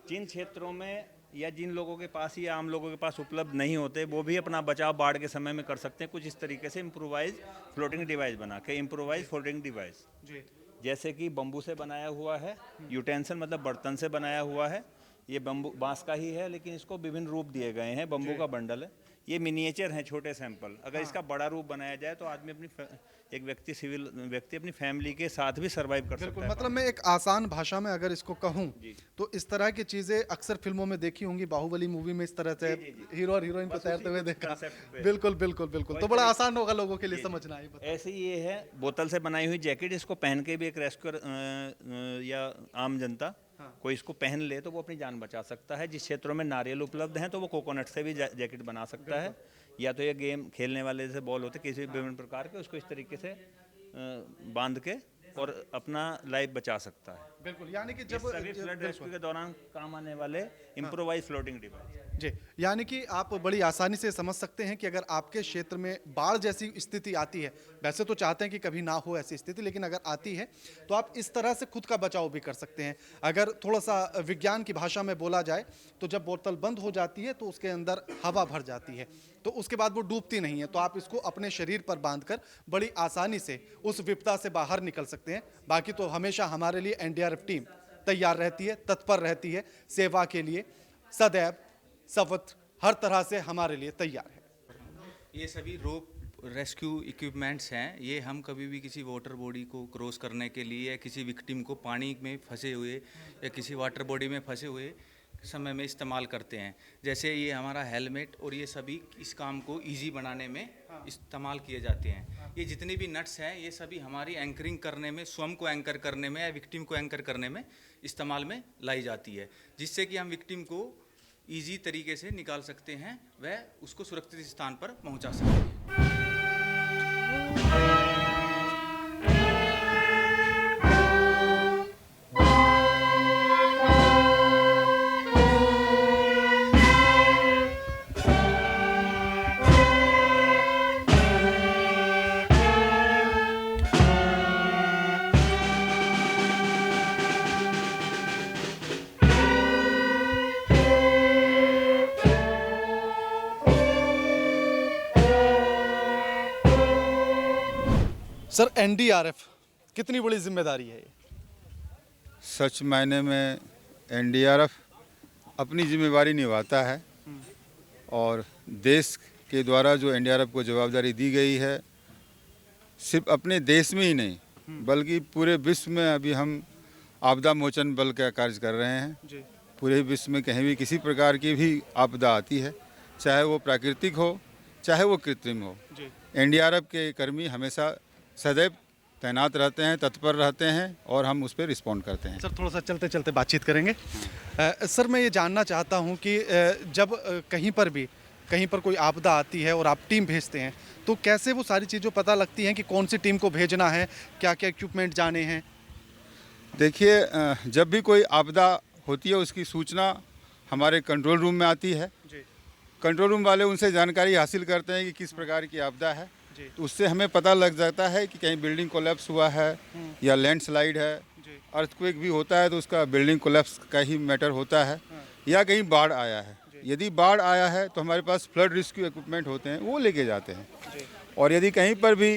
जिन क्षेत्रों में या जिन लोगों के पास या आम लोगों के पास उपलब्ध नहीं होते, वो भी अपना बचाव बाढ़ के समय में कर सकते हैं कुछ इस तरीके से इम्प्रोवाइज फ्लोटिंग डिवाइस बना के। इम्प्रोवाइज फ्लोटिंग डिवाइस जैसे कि बम्बू से बनाया हुआ है, यूटेंसिल मतलब बर्तन से बनाया हुआ है। ये बम्बू बांस का ही है, लेकिन इसको विभिन्न रूप दिए गए हैं। बम्बू का बंडल है। ये मिनिएचर हैं, छोटे सैंपल। अगर इसका बड़ा रूप बनाया जाए तो आदमी एक व्यक्ति, सिविल व्यक्ति अपनी फैमिली के साथ भी सर्वाइव कर सकता है। मतलब मैं एक आसान भाषा में अगर इसको कहूँ तो इस तरह की चीज़ें अक्सर फिल्मों में देखी होंगी। बाहुबली मूवी में इस तरह से हीरो और हीरोइन को तैरते हुए देखा। बिल्कुल बिल्कुल बिल्कुल, तो बड़ा आसान होगा लोगों के लिए समझना। ऐसे ही ये है बोतल से बनाई हुई जैकेट। इसको पहन के भी एक रेस्क्यूअर या आम जनता कोई इसको पहन ले तो वो अपनी जान बचा सकता है। जिस क्षेत्रों में नारियल उपलब्ध हैं तो वो कोकोनट से भी जैकेट बना सकता है, या तो ये गेम खेलने वाले जैसे बॉल होते किसी भी विभिन्न प्रकार के, उसको इस तरीके से बांध के और अपना लाइफ बचा सकता है। बिल्कुल, यानी कि जब सभी फ्लड रेस्क्यू के दौरान काम आने वाले इम्प्रोवाइज फ्लोटिंग डिवाइस जी, यानी कि आप बड़ी आसानी से समझ सकते हैं कि अगर आपके क्षेत्र में बाढ़ जैसी स्थिति आती है, वैसे तो चाहते हैं कि कभी ना हो ऐसी स्थिति, लेकिन अगर आती है तो आप इस तरह से खुद का बचाव भी कर सकते हैं। अगर थोड़ा सा विज्ञान की भाषा में बोला जाए तो जब बोतल बंद हो जाती है तो उसके अंदर हवा भर जाती है, तो उसके बाद वो डूबती नहीं है, तो आप इसको अपने शरीर पर बांधकर बड़ी आसानी से उस विपदा से बाहर निकल सकते हैं। बाकी तो हमेशा हमारे लिए एनडीआरएफ टीम तैयार रहती है, तत्पर रहती है, सेवा के लिए सदैव सर्वत्र हर तरह से हमारे लिए तैयार है। ये सभी रोप रेस्क्यू इक्विपमेंट्स हैं। ये हम कभी भी किसी वाटर बॉडी को क्रॉस करने के लिए या किसी विक्टिम को पानी में फंसे हुए या किसी वाटर बॉडी में फंसे हुए समय में इस्तेमाल करते हैं। जैसे ये हमारा हेलमेट और ये सभी इस काम को इजी बनाने में इस्तेमाल किए जाते हैं। ये जितने भी नट्स हैं ये सभी हमारी एंकरिंग करने में, स्वयं को एंकर करने में या विक्टिम को एंकर करने में इस्तेमाल में लाई जाती है, जिससे कि हम विक्टिम को इजी तरीके से निकाल सकते हैं, वह उसको सुरक्षित स्थान पर पहुंचा सकते हैं। सर एनडीआरएफ कितनी बड़ी जिम्मेदारी है ये? सच मायने में एनडीआरएफ अपनी जिम्मेवारी निभाता है और देश के द्वारा जो एनडीआरएफ को जवाबदारी दी गई है, सिर्फ अपने देश में ही नहीं बल्कि पूरे विश्व में अभी हम आपदा मोचन बल का कार्य कर रहे हैं। पूरे विश्व में कहीं भी किसी प्रकार की भी आपदा आती है, चाहे वो प्राकृतिक हो चाहे वो कृत्रिम हो, एनडीआरएफ के कर्मी हमेशा सदैव तैनात रहते हैं, तत्पर रहते हैं और हम उस पर रिस्पॉन्ड करते हैं। सर थोड़ा सा चलते चलते बातचीत करेंगे। सर मैं ये जानना चाहता हूँ कि जब कहीं पर कोई आपदा आती है और आप टीम भेजते हैं तो कैसे वो सारी चीज़ें पता लगती हैं कि कौन सी टीम को भेजना है, क्या क्या इक्विपमेंट जाने हैं? देखिए, जब भी कोई आपदा होती है उसकी सूचना हमारे कंट्रोल रूम में आती है। कंट्रोल रूम वाले उनसे जानकारी हासिल करते हैं कि किस प्रकार की आपदा है, तो उससे हमें पता लग जाता है कि कहीं बिल्डिंग कोलैप्स हुआ है या लैंडस्लाइड है, अर्थक्वेक भी होता है तो उसका बिल्डिंग कोलैप्स का ही मैटर होता है, या कहीं बाढ़ आया है। यदि बाढ़ आया है तो हमारे पास फ्लड रेस्क्यू इक्विपमेंट होते हैं, वो लेके जाते हैं। और यदि कहीं पर भी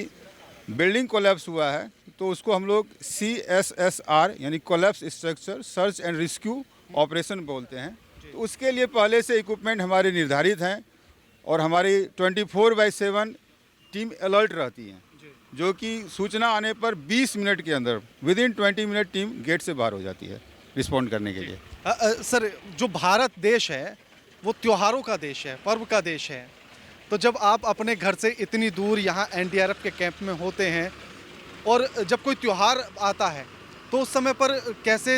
बिल्डिंग कोलैप्स हुआ है तो उसको हम लोग CSSR यानी collapse structure search and rescue operation बोलते हैं। तो उसके लिए पहले से इक्विपमेंट हमारे निर्धारित हैं और हमारी 24/7 टीम अलर्ट रहती है, जो कि सूचना आने पर 20 मिनट के अंदर विदिन 20 मिनट टीम गेट से बाहर हो जाती है रिस्पॉन्ड करने के लिए। सर जो भारत देश है वो त्योहारों का देश है, पर्व का देश है, तो जब आप अपने घर से इतनी दूर यहाँ एनडीआरएफ के कैंप में होते हैं और जब कोई त्यौहार आता है तो उस समय पर कैसे,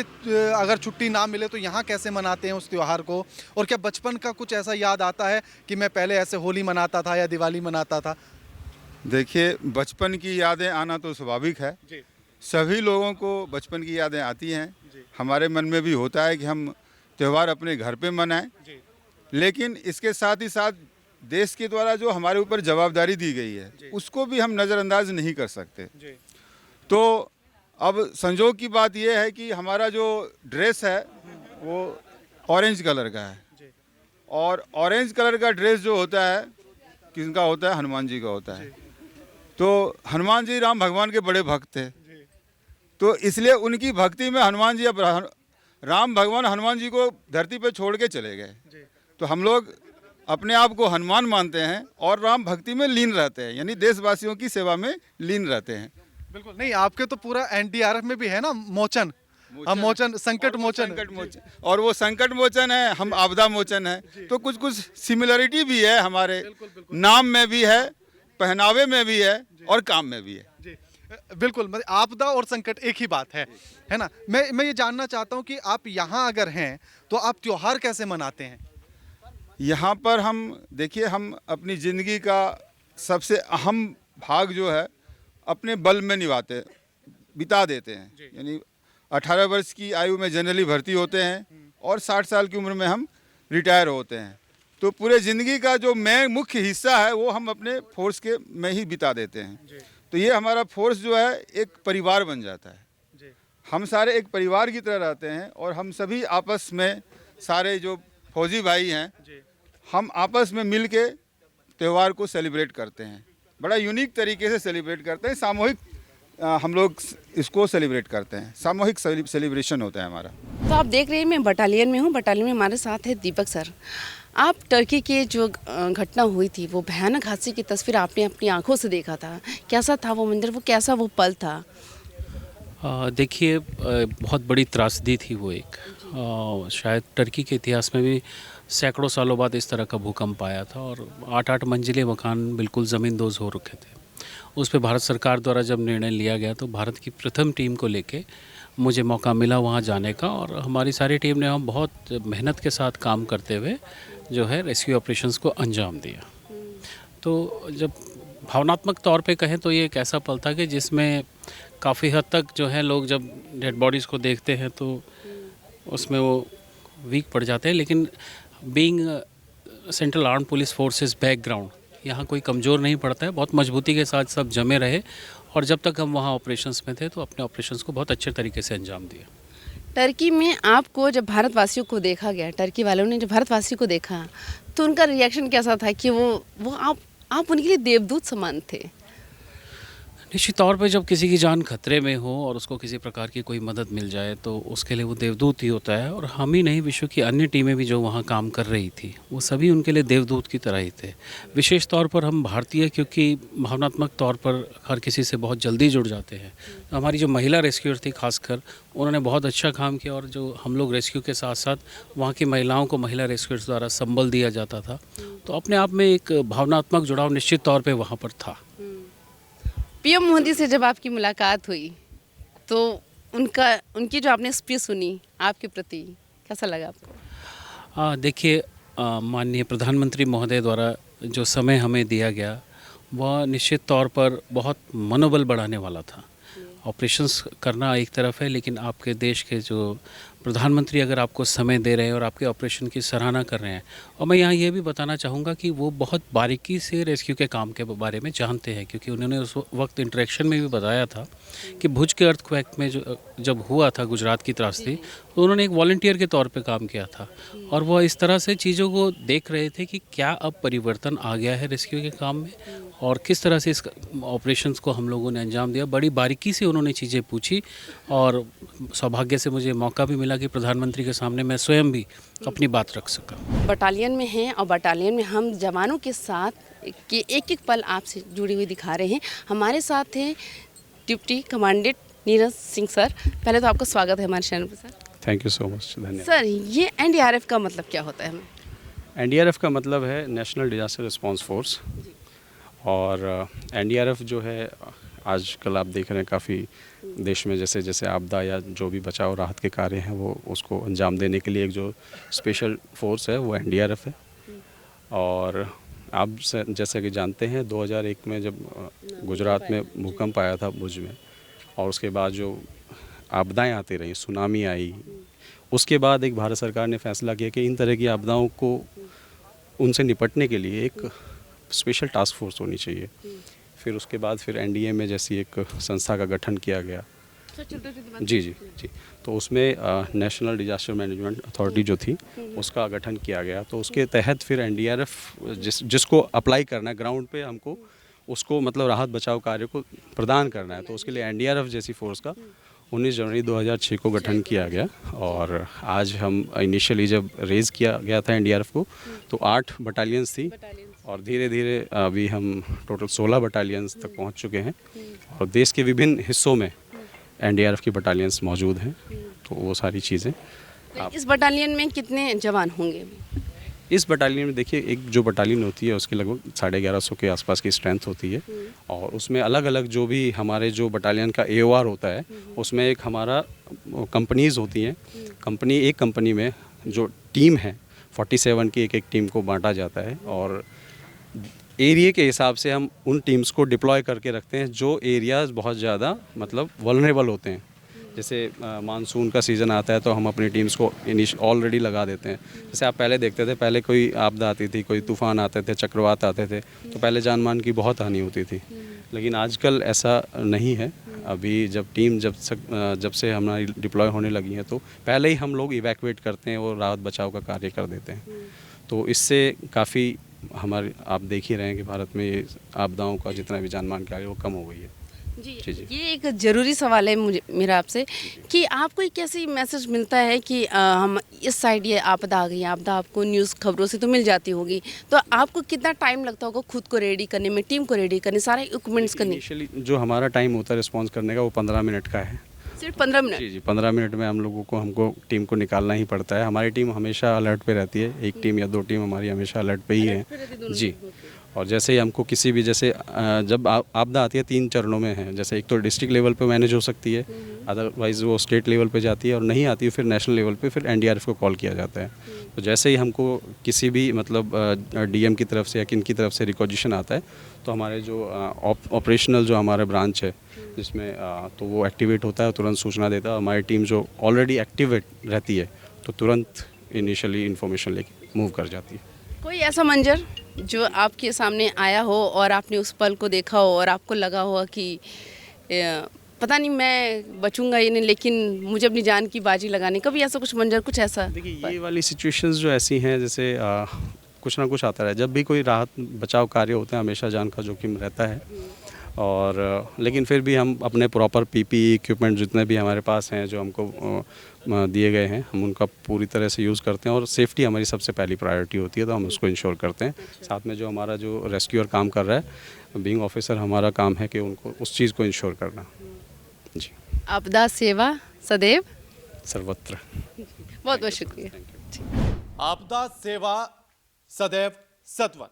अगर छुट्टी ना मिले तो यहाँ कैसे मनाते हैं उस त्यौहार को? और क्या बचपन का कुछ ऐसा याद आता है कि मैं पहले ऐसे होली मनाता था या दिवाली मनाता था? देखिए, बचपन की यादें आना तो स्वाभाविक है, सभी लोगों को बचपन की यादें आती हैं। हमारे मन में भी होता है कि हम त्यौहार अपने घर पे मनाएं, लेकिन इसके साथ ही साथ देश के द्वारा जो हमारे ऊपर जवाबदारी दी गई है उसको भी हम नज़रअंदाज नहीं कर सकते। तो अब संजोग की बात यह है कि हमारा जो ड्रेस है वो ऑरेंज कलर का है, और ऑरेंज कलर का ड्रेस जो होता है किसका होता है? हनुमान जी का होता है। तो हनुमान जी राम भगवान के बड़े भक्त थे, तो इसलिए उनकी भक्ति में हनुमान जी, अब राम भगवान हनुमान जी को धरती पर छोड़ के चले गए, तो हम लोग अपने आप को हनुमान मानते हैं और राम भक्ति में लीन रहते हैं, यानी देशवासियों की सेवा में लीन रहते हैं। बिल्कुल नहीं, आपके तो पूरा एनडीआरएफ में भी है ना मोचन, मोचन संकट मोचन, और वो संकट मोचन है, हम आपदा मोचन है। तो कुछ कुछ सिमिलरिटी भी है, हमारे नाम में भी है, पहनावे में भी है और काम में भी है। बिल्कुल, मतलब आपदा और संकट एक ही बात है ना? मैं ये जानना चाहता हूँ कि आप यहाँ अगर हैं तो आप त्योहार कैसे मनाते हैं? यहाँ पर हम देखिए, हम अपनी ज़िंदगी का सबसे अहम भाग जो है अपने बल में बिता देते हैं। यानी 18 वर्ष की आयु में जनरली भर्ती होते हैं और 60 साल की उम्र में हम रिटायर होते हैं। तो पूरे ज़िंदगी का जो मुख्य हिस्सा है वो हम अपने फोर्स के में ही बिता देते हैं। तो ये हमारा फोर्स जो है एक परिवार बन जाता है। हम सारे एक परिवार की तरह रहते हैं और हम सभी आपस में, सारे जो फौजी भाई हैं, हम आपस में मिल के त्यौहार को सेलिब्रेट करते हैं। बड़ा यूनिक तरीके से सेलिब्रेट करते हैं, सामूहिक हम लोग इसको सेलिब्रेट करते हैं, सामूहिक सेलिब्रेशन होता है हमारा। तो आप देख रहे हैं मैं बटालियन में हूँ, बटालियन में हमारे साथ है दीपक सर। आप टर्की के जो घटना हुई थी, वो भयानक हादसे की तस्वीर आपने अपनी आंखों से देखा था, कैसा था वो मंदिर, वो कैसा वो पल था? देखिए, बहुत बड़ी त्रासदी थी वो एक, शायद टर्की के इतिहास में भी सैकड़ों सालों बाद इस तरह का भूकंप आया था और 8-8 मंजिले मकान बिल्कुल ज़मींदोज़ हो रखे थे। उस पर भारत सरकार द्वारा जब निर्णय लिया गया तो भारत की प्रथम टीम को लेके मुझे मौका मिला वहाँ जाने का, और हमारी सारी टीम ने हम बहुत मेहनत के साथ काम करते हुए जो है रेस्क्यू ऑपरेशंस को अंजाम दिया। तो जब भावनात्मक तौर पे कहें तो ये एक ऐसा पल था कि जिसमें काफ़ी हद तक जो है लोग जब डेड बॉडीज़ को देखते हैं तो उसमें वो वीक पड़ जाते हैं, लेकिन being central arm police forces background, यहाँ कोई कमज़ोर नहीं पड़ता है, बहुत मजबूती के साथ सब जमे रहे और जब तक हम वहाँ ऑपरेशंस में थे तो अपने ऑपरेशंस को बहुत अच्छे तरीके से अंजाम दिया। टर्की में आपको जब भारतवासियों को देखा गया, टर्की वालों ने जब भारतवासियों को देखा तो उनका रिएक्शन कैसा था कि वो आप उनके लिए देवदूत समान थे? निश्चित तौर पे जब किसी की जान खतरे में हो और उसको किसी प्रकार की कोई मदद मिल जाए तो उसके लिए वो देवदूत ही होता है। और हम ही नहीं, विश्व की अन्य टीमें भी जो वहाँ काम कर रही थी वो सभी उनके लिए देवदूत की तरह ही थे। विशेष तौर पर हम भारतीय, क्योंकि भावनात्मक तौर पर हर किसी से बहुत जल्दी जुड़ जाते हैं। तो हमारी जो महिला रेस्क्यूअर थी खासकर, उन्होंने बहुत अच्छा काम किया। और जो हम लोग रेस्क्यू के साथ साथ वहाँ की महिलाओं को महिला रेस्क्यूअर्स द्वारा संबल दिया जाता था, तो अपने आप में एक भावनात्मक जुड़ाव निश्चित तौर पर वहाँ पर था। पीएम मोदी से जब आपकी मुलाकात हुई तो उनकी जो आपने स्पीच सुनी आपके प्रति कैसा लगा आपको? देखिए, माननीय प्रधानमंत्री महोदय द्वारा जो समय हमें दिया गया वह निश्चित तौर पर बहुत मनोबल बढ़ाने वाला था। ऑपरेशंस करना एक तरफ है, लेकिन आपके देश के जो प्रधानमंत्री अगर आपको समय दे रहे हैं और आपके ऑपरेशन की सराहना कर रहे हैं, और मैं यहाँ ये भी बताना चाहूँगा कि वो बहुत बारीकी से रेस्क्यू के काम के बारे में जानते हैं, क्योंकि उन्होंने उस वक्त इंटरेक्शन में भी बताया था कि भुज के अर्थक्वेक में जब हुआ था गुजरात की त्रासदी, तो उन्होंने एक वॉलंटियर के तौर पे काम किया था। और वह इस तरह से चीज़ों को देख रहे थे कि क्या अब परिवर्तन आ गया है रेस्क्यू के काम में और किस तरह से इस ऑपरेशंस को हम लोगों ने अंजाम दिया। बड़ी बारीकी से उन्होंने चीज़ें पूछी और सौभाग्य से मुझे मौका भी मिला कि प्रधानमंत्री के सामने मैं स्वयं भी अपनी बात रख सका। बटालियन में हैं और बटालियन में हम जवानों के साथ के एक एक पल आपसे जुड़ी हुई दिखा रहे हैं। हमारे साथ हैं deputy commandant Neeraj Singh sir. पहले तो आपका स्वागत है हमारे चैनल पर sir. Thank you so much, धन्यवाद। सर, ये एनडीआरएफ का मतलब क्या होता है हमें? एनडीआरएफ का मतलब है नेशनल डिजास्टर रिस्पांस फोर्स। और एनडीआरएफ जो है आजकल आप देख रहे हैं काफ़ी देश में जैसे जैसे आपदा या जो भी बचाव राहत के कार्य हैं वो उसको अंजाम देने के लिए एक जो स्पेशल फोर्स है वो एनडीआरएफ है। और आप जैसे कि जानते हैं 2001 में जब गुजरात में भूकंप आया था भुज में, और उसके बाद जो आपदाएं आती रही, सुनामी आई, उसके बाद एक भारत सरकार ने फैसला किया कि इन तरह की आपदाओं को उनसे निपटने के लिए एक स्पेशल टास्क फोर्स होनी चाहिए। फिर उसके बाद फिर एनडीए में जैसी एक संस्था का गठन किया गया। जी जी जी। तो उसमें नेशनल डिजास्टर मैनेजमेंट अथॉरिटी जो थी उसका गठन किया गया। तो उसके तहत फिर एनडीआरएफ जिसको अप्लाई करना है ग्राउंड पे, हमको उसको मतलब राहत बचाव कार्य को प्रदान करना है, तो उसके लिए एनडीआरएफ जैसी फोर्स का 19 जनवरी 2006 को गठन किया गया। और आज हम इनिशियली जब रेज़ किया गया था एनडीआरएफ को तो 8 बटालियंस थी, और धीरे धीरे अभी हम टोटल 16 बटालियंस तक पहुंच चुके हैं। और देश के विभिन्न हिस्सों में एनडीआरएफ की बटालियंस मौजूद हैं। तो वो सारी चीज़ें। इस बटालियन में कितने जवान होंगे? इस बटालियन में देखिए, एक जो बटालियन होती है उसकी लगभग 1150 के आसपास की स्ट्रेंथ होती है। और उसमें अलग अलग जो भी हमारे जो बटालियन का एओआर होता है उसमें एक हमारा कंपनीज़ होती हैं। एक कंपनी में जो टीम है 47 की एक टीम को बांटा जाता है। और एरिया के हिसाब से हम उन टीम्स को डिप्लॉय करके रखते हैं जो एरियाज़ बहुत ज़्यादा मतलब वल्नरेबल होते हैं। जैसे मानसून का सीज़न आता है तो हम अपनी टीम्स को ऑलरेडी लगा देते हैं। जैसे आप पहले देखते थे, पहले कोई आपदा आती थी, कोई तूफ़ान आते थे, चक्रवात आते थे, तो पहले जान मान की बहुत हानि होती थी। लेकिन आजकल ऐसा नहीं है। अभी जब टीम जब से हमारी डिप्लॉय होने लगी है तो पहले ही हम लोग इवैक्यूएट करते हैं और राहत बचाव का कार्य कर देते हैं। तो इससे काफ़ी हमारे आप देख ही रहे हैं कि भारत में ये आपदाओं का जितना भी जान मान के आगे वो कम हो गई है। जी, ये एक ज़रूरी सवाल है मेरा आपसे कि आपको एक कैसी मैसेज मिलता है कि हम इस साइड ये आपदा आ गई, आपदा आपको न्यूज़ खबरों से तो मिल जाती होगी, तो आपको कितना टाइम लगता होगा खुद को रेडी करने में, टीम को रेडी करने, सारे इक्विपमेंट्स करने? इनिशियली जो हमारा टाइम होता है रिस्पॉन्स करने का वो 15 मिनट का है। सिर्फ 15 मिनट? जी, 15 मिनट में हमको टीम को निकालना ही पड़ता है। हमारी टीम हमेशा अलर्ट पे रहती है, एक टीम या 2 टीम हमारी हमेशा अलर्ट पे ही है। जी। और जैसे ही हमको किसी भी जैसे जब आपदा आती है 3 चरणों में है। जैसे एक तो डिस्ट्रिक्ट लेवल पे मैनेज हो सकती है, अदरवाइज़ वो स्टेट लेवल पे जाती है, और नहीं आती है फिर नेशनल लेवल पे फिर एनडीआरएफ को कॉल किया जाता है। तो जैसे ही हमको किसी भी मतलब डीएम की तरफ से या किन की तरफ से रिक्वेजिशन आता है तो हमारे जो ऑपरेशनल जो हमारा ब्रांच है जिसमें तो वो एक्टिवेट होता है, तुरंत सूचना देता है। हमारी टीम जो ऑलरेडी एक्टिवेट रहती है तो तुरंत इनिशियली इन्फॉर्मेशन लेके मूव कर जाती है। कोई ऐसा मंजर जो आपके सामने आया हो और आपने उस पल को देखा हो और आपको लगा हो कि पता नहीं मैं बचूंगा ये नहीं, लेकिन मुझे अपनी जान की बाजी लगानी, कभी ऐसा कुछ मंजर, कुछ ऐसा? देखिए, ये वाली सिचुएशंस जो ऐसी हैं जैसे कुछ ना कुछ आता है। जब भी कोई राहत बचाव कार्य होते हैं हमेशा जान का जोखिम रहता है। और लेकिन फिर भी हम अपने प्रॉपर पीपीई इक्विपमेंट जितने भी हमारे पास हैं जो हमको दिए गए हैं, हम उनका पूरी तरह से यूज़ करते हैं और सेफ़्टी हमारी सबसे पहली प्रायोरिटी होती है, तो हम उसको इंश्योर करते हैं। साथ में जो हमारा जो रेस्क्यूअर काम कर रहा है, बीइंग ऑफिसर, हमारा काम है कि उनको उस चीज़ को इंश्योर करना। जी, आपदा सेवा सदैव सर्वत्र। बहुत बहुत शुक्रिया। आपदा सेवा सदैव सत्वत।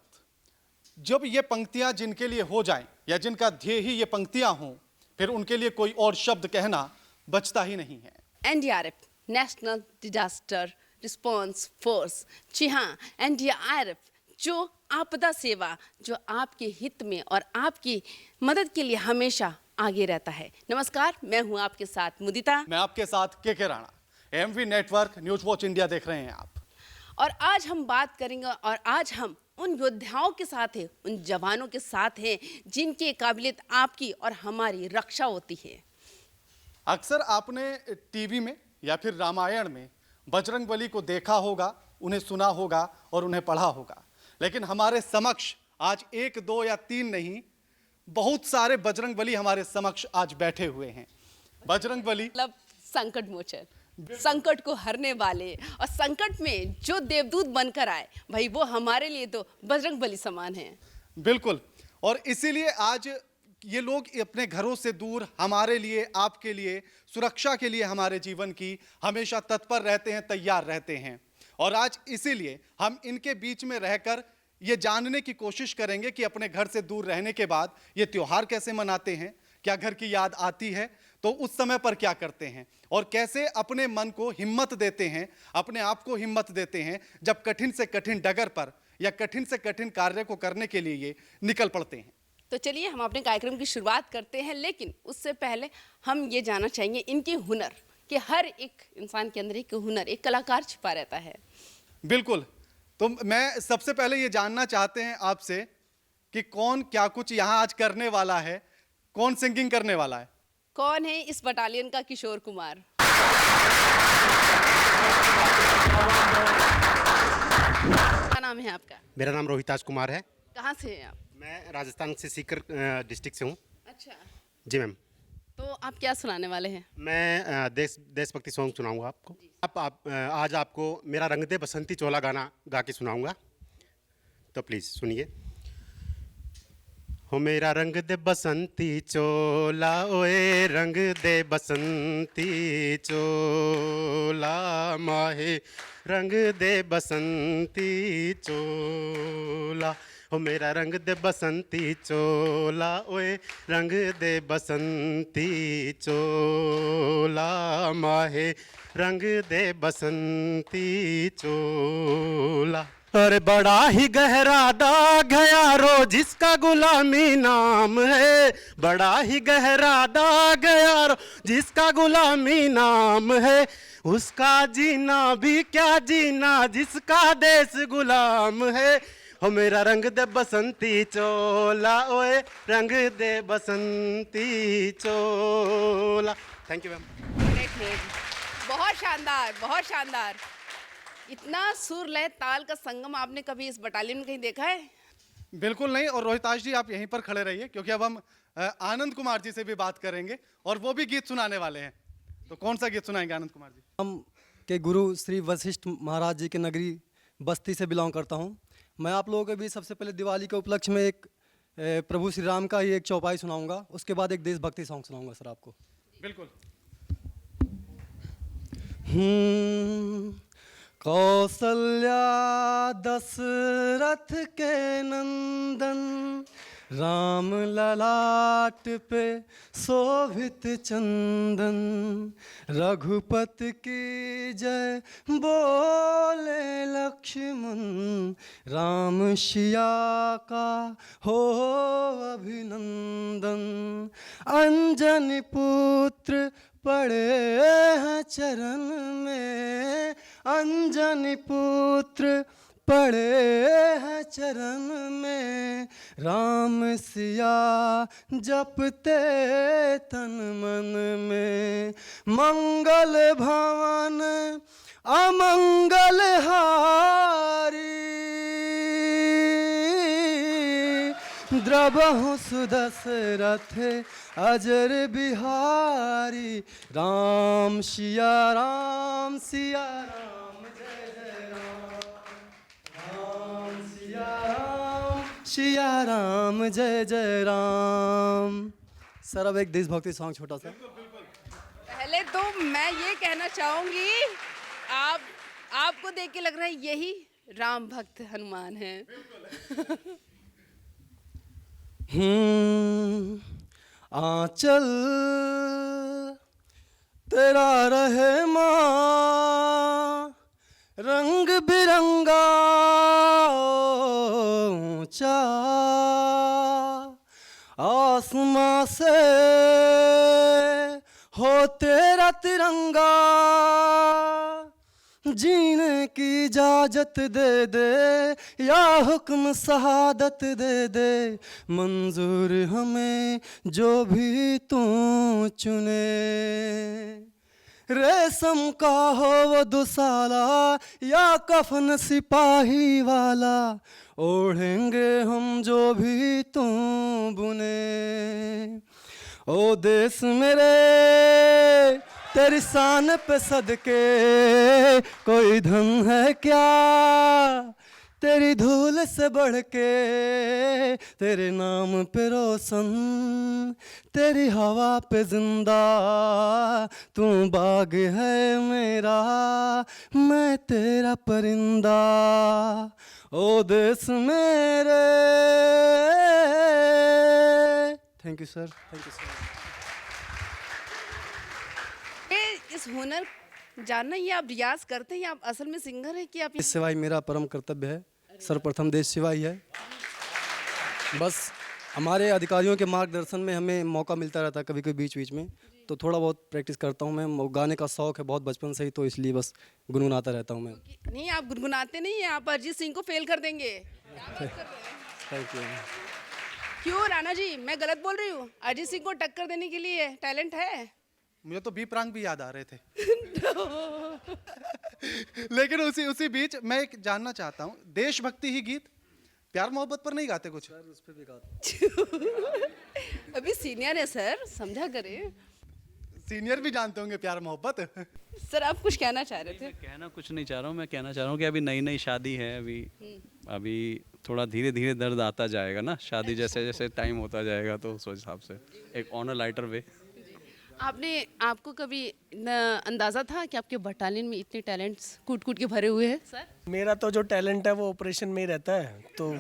जब ये पंक्तियां जिनके लिए हो जाएं या जिनका ध्येय ही ये पंक्तियां हों, फिर उनके लिए कोई और शब्द कहना बचता ही नहीं है। NDRF, national disaster response force. जी हाँ, एनडीआरएफ जो आपदा सेवा, जो आपके हित में और आपकी मदद के लिए हमेशा आगे रहता है। नमस्कार, मैं हूं आपके साथ मुदिता। मैं आपके साथ के Rana. MV network news watch India देख रहे हैं आप। और आज हम बात करेंगे और आज हम उन योद्धाओं के साथ हैं, उन जवानों के साथ हैं जिनकी काबिलियत आपकी और हमारी रक्षा होती है। अक्सर आपने टीवी में या फिर रामायण में बजरंगबली को देखा होगा, उन्हें सुना होगा और उन्हें पढ़ा होगा, लेकिन हमारे समक्ष आज 1, 2 या 3 नहीं, बहुत सारे बजरंगबली हमारे समक्ष आज बैठे हुए हैं। बजरंगबली मतलब संकट मोचन, संकट को हरने वाले, और संकट में जो देवदूत बनकर आए भाई, वो हमारे लिए तो बजरंगबली समान है। बिल्कुल, और इसीलिए आज ये लोग अपने घरों से दूर हमारे लिए, आपके लिए, सुरक्षा के लिए हमारे जीवन की हमेशा तत्पर रहते हैं, तैयार रहते हैं। और आज इसीलिए हम इनके बीच में रहकर ये जानने की कोशिश करेंगे कि अपने घर से दूर रहने के बाद ये त्योहार कैसे मनाते हैं, क्या घर की याद आती है तो उस समय पर क्या करते हैं, और कैसे अपने मन को हिम्मत देते हैं, अपने आप को हिम्मत देते हैं जब कठिन से कठिन डगर पर या कठिन से कठिन कार्य को करने के लिए ये निकल पड़ते हैं। तो चलिए हम अपने कार्यक्रम की शुरुआत करते हैं, लेकिन उससे पहले हम ये जानना चाहेंगे इनके हुनर, कि हर एक इंसान के अंदर एक हुनर, एक कलाकार छिपा रहता है। बिल्कुल, तो मैं सबसे पहले ये जानना चाहते हैं आपसे कि कौन क्या कुछ यहाँ आज करने वाला है, कौन सिंगिंग करने वाला है? कौन है इस बटालियन का किशोर कुमार? क्या नाम है आपका? मेरा नाम रोहिताज कुमार है। कहाँ से हैं आप? मैं राजस्थान से सीकर डिस्ट्रिक्ट से हूँ। अच्छा, जी मैम। तो आप क्या सुनाने वाले हैं? मैं देशभक्ति सॉन्ग सुनाऊंगा आपको। आज आपको मेरा रंग दे बसंती चोला गाना गा के सुनाऊंगा, तो प्लीज़ सुनिए। हो मेरा रंग दे बसंती चोला, ओए रंग दे बसंती चोला, माहे रंग दे बसंती चोला। हो मेरा रंग दे बसंती चोला, ओए रंग दे बसंती चोला, माहे रंग दे बसंती चोला। अरे बड़ा ही गहरा दाग है यारो जिसका गुलामी नाम है, बड़ा ही गहरा दाग है यारो जिसका गुलामी नाम है, उसका जीना भी क्या जीना जिसका देश गुलाम है। हो मेरा रंग दे बसंती चोला, ओए रंग दे बसंती चोला। Thank you ma'am. बहुत शानदार, बहुत शानदार। इतना सुर लय ताल का संगम आपने कभी इस बटालियन में कहीं देखा है? बिल्कुल नहीं। और रोहिताज जी आप यहीं पर खड़े रहिए, क्योंकि अब हम आनंद कुमार जी से भी बात करेंगे और वो भी गीत सुनाने वाले हैं। तो कौन सा गीत सुनाएंगे आनंद कुमार जी? हम के गुरु श्री वशिष्ठ महाराज जी के नगरी बस्ती से बिलोंग करता हूँ। मैं आप लोगों के बीच सबसे पहले दिवाली के उपलक्ष्य में एक प्रभु श्री राम का ही एक चौपाई सुनाऊंगा, उसके बाद एक देशभक्ति सॉन्ग सुनाऊंगा सर आपको। बिल्कुल। कौसल्या दशरथ के नंदन, राम ललाट पे शोभित चंदन, रघुपति की जय बोले लक्ष्मण, राम सिया का हो अभिनंदन। अंजनी पुत्र पड़े हैं चरण में, अंजनी पुत्र पड़े हैं चरण में, राम सिया जपते तन मन में। मंगल भवन अमंगल हारी, द्रवहु सुदशरथ अजर बिहारी राम सिया राम सिया राम जय जय राम सिया राम सिया राम जय जय राम। सर अब एक देशभक्ति सॉन्ग छोटा सा। पहले तो मैं ये कहना चाहूंगी, आपको देख के लग रहा है यही राम भक्त हनुमान है। आंचल तेरा रहे माँ रंग बिरंगा ऊंचा, आसमां से हो तेरा तिरंगा, जीने की इजाजत दे दे या हुक्म शहादत दे दे, मंजूर हमें जो भी तू चुने। रेशम का हो वो दुसाला या कफन सिपाही वाला, ओढ़ेंगे हम जो भी तू बुने। ओ देश मेरे तेरी शान पे सदके कोई धन है क्या, तेरी धूल से बढ़ के तेरे नाम पे रोशन, तेरी हवा पे जिंदा तू बाग है मेरा, मैं तेरा परिंदा। ओ देश मेरे। Thank you sir, thank you sir. इस हुनर जानना, ये आप रियाज करते हैं या आप असल में सिंगर हैं कि आप देश सेवा ही मेरा परम कर्तव्य है। सर्वप्रथम देश सेवा ही है। बस हमारे अधिकारियों के मार्गदर्शन में हमें मौका मिलता रहता है कभी कभी बीच बीच में, तो थोड़ा बहुत प्रैक्टिस करता हूँ मैं। गाने का शौक है बहुत बचपन से ही, तो इसलिए बस गुनगुनाता रहता हूँ मैं। नहीं, आप गुनगुनाते नहीं हैं, आप अरिजीत सिंह को फेल कर देंगे। Thank you. क्यों राणा जी, मैं गलत बोल रही हूँ? अरिजीत सिंह को टक्कर देने के लिए टैलेंट है। मुझे तो बी प्रांग भी याद आ रहे थे। लेकिन उसी बीच मैं एक जानना चाहता हूँ, देशभक्ति ही गीत, प्यार मोहब्बत पर नहीं गाते कुछ? उस पे भी गाते। अभी सीनियर है सर, समझा करें। सीनियर भी जानते होंगे प्यार मोहब्बत। सर आप कुछ कहना चाह रहे थे? कहना कुछ नहीं चाह रहा हूँ, मैं कहना चाह रहा हूँ कि अभी नई नई शादी है, अभी थोड़ा धीरे धीरे दर्द आता जाएगा ना, शादी जैसे जैसे टाइम होता जाएगा, तो उस हिसाब से एक ऑन अ लाइटर वे। आपको कभी अंदाजा था कि आपके बटालियन में इतने टैलेंट्स कूट कूट के भरे हुए हैं? सर मेरा तो जो टैलेंट है वो ऑपरेशन में ही रहता है, तो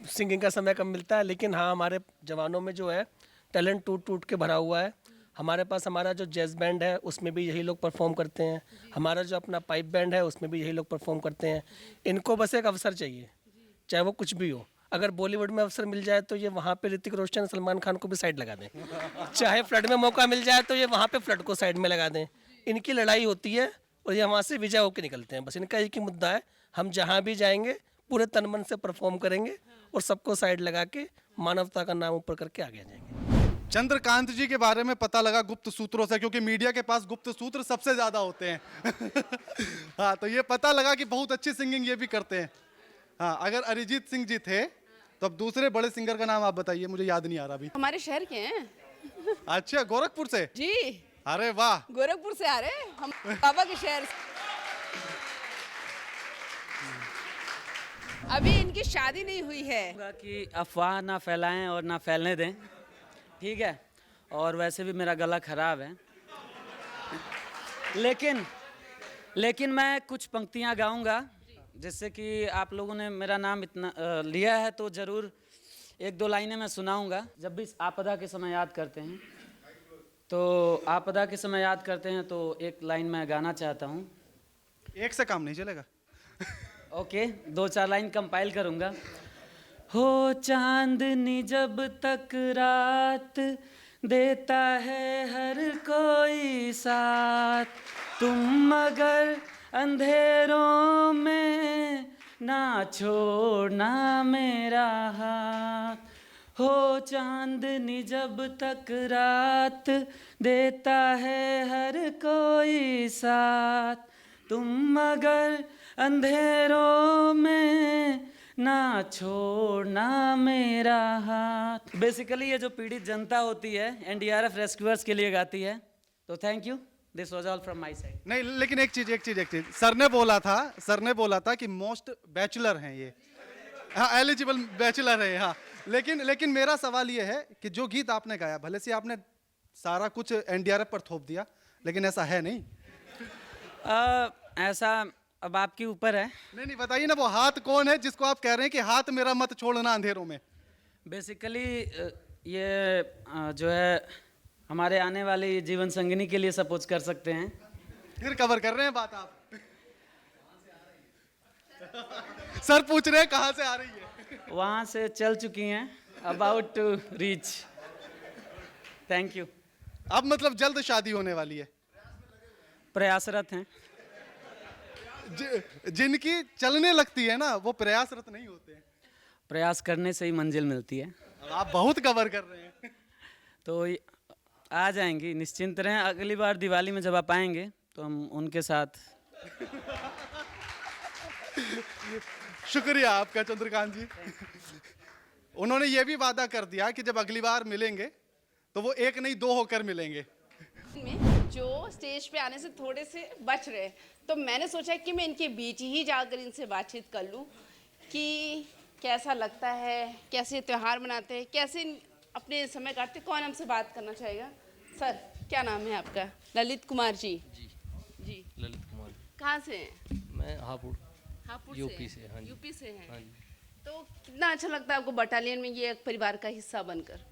सिंगिंग का समय कम मिलता है। लेकिन हाँ, हमारे जवानों में जो है टैलेंट टूट टूट के भरा हुआ है। हमारे पास हमारा जो जैज बैंड है उसमें भी यही लोग परफॉर्म करते हैं, हमारा जो अपना पाइप बैंड है उसमें भी यही लोग परफॉर्म करते हैं। इनको बस एक अवसर चाहिए, चाहे वो कुछ भी हो। अगर बॉलीवुड में अवसर मिल जाए तो ये वहाँ पे ऋतिक रोशन सलमान खान को भी साइड लगा दें, चाहे फ्लड में मौका मिल जाए तो ये वहाँ पे फ्लड को साइड में लगा दें। इनकी लड़ाई होती है और ये वहाँ से विजय होकर निकलते हैं। बस इनका एक ही मुद्दा है, हम जहाँ भी जाएंगे पूरे तन मन से परफॉर्म करेंगे और सबको साइड लगा के मानवता का नाम ऊपर करके आगे जाएंगे। चंद्रकांत जी के बारे में पता लगा गुप्त सूत्रों से, क्योंकि मीडिया के पास गुप्त सूत्र सबसे ज्यादा होते हैं। हाँ, तो ये पता लगा कि बहुत अच्छी सिंगिंग ये भी करते हैं। हाँ, अगर अरिजीत सिंह जी थे तो अब दूसरे बड़े सिंगर का नाम आप बताइए, मुझे याद नहीं आ रहा अभी। हमारे शहर के हैं। अच्छा, गोरखपुर से? जी। अरे वाह, गोरखपुर से आ रहे हम, बाबा के शहर से। अभी इनकी शादी नहीं हुई है। कि अफवाह ना फैलाएं और ना फैलने दें, ठीक है। और वैसे भी मेरा गला खराब है, लेकिन मैं कुछ पंक्तियां गाऊंगा, जिससे कि आप लोगों ने मेरा नाम इतना लिया है तो ज़रूर एक दो लाइनें मैं सुनाऊंगा। जब भी आपदा के समय याद करते हैं तो एक लाइन मैं गाना चाहता हूँ। एक से काम नहीं चलेगा। ओके, दो चार लाइन कंपाइल करूँगा। हो चांदनी जब तक रात देता है हर कोई साथ, तुम मगर अंधेरों में ना छोड़ना मेरा हाथ। हो चांदनी जब तक रात देता है हर कोई साथ, तुम मगर अंधेरों में ना छोड़ना मेरा हाथ। बेसिकली ये जो पीड़ित जनता होती है एनडीआरएफ रेस्क्यूअर्स के लिए गाती है। तो thank you, this was all from my side. नहीं, लेकिन एक चीज सर ने बोला था कि मोस्ट बैचलर हैं ये, हाँ एलिजिबल बैचलर है, हाँ। लेकिन मेरा सवाल ये है कि जो गीत आपने गाया, भले से आपने सारा कुछ एनडीआरएफ पर थोप दिया, लेकिन ऐसा है नहीं। ऐसा अब आपके ऊपर है। नहीं बताइए ना, वो हाथ कौन है जिसको आप कह रहे हैं कि हाथ मेरा मत छोड़ना अंधेरों में? बेसिकली ये जो है हमारे आने वाली जीवन संगिनी के लिए सपोज कर सकते हैं। फिर कवर कर रहे हैं बात आप। सर पूछ रहे हैं कहाँ से आ रही है? वहाँ से चल चुकी हैं, about to reach. Thank you. अब मतलब जल्द शादी होने वाली है? प्रयासरत हैं। जिनकी चलने लगती है ना, वो प्रयासरत नहीं होते हैं। प्रयास करने से ही मंजिल मिलती है। आप बहुत कवर कर रहे हैं। तो आ जाएंगी, निश्चिंत रहें। अगली बार दिवाली में जब आप आएंगे तो हम उनके साथ। शुक्रिया आपका चंद्रकांत जी। उन्होंने ये भी वादा कर दिया कि जब अगली बार मिलेंगे तो वो एक नहीं दो होकर मिलेंगे। जो स्टेज पे आने से थोड़े से बच रहे, तो मैंने सोचा कि मैं इनके बीच ही जाकर इनसे बातचीत कर लूं कि कैसा लगता है, कैसे त्यौहार मनाते हैं, कैसे अपने समय काटते। कौन हमसे बात करना चाहेगा? सर क्या नाम है आपका? ललित कुमार जी। जी ललित कुमार। कहाँ से हैं? मैं हापुड़ यूपी से। हाँ जी। यूपी से हैं। हाँ जी। तो कितना अच्छा लगता है आपको बटालियन में ये एक परिवार का हिस्सा बनकर?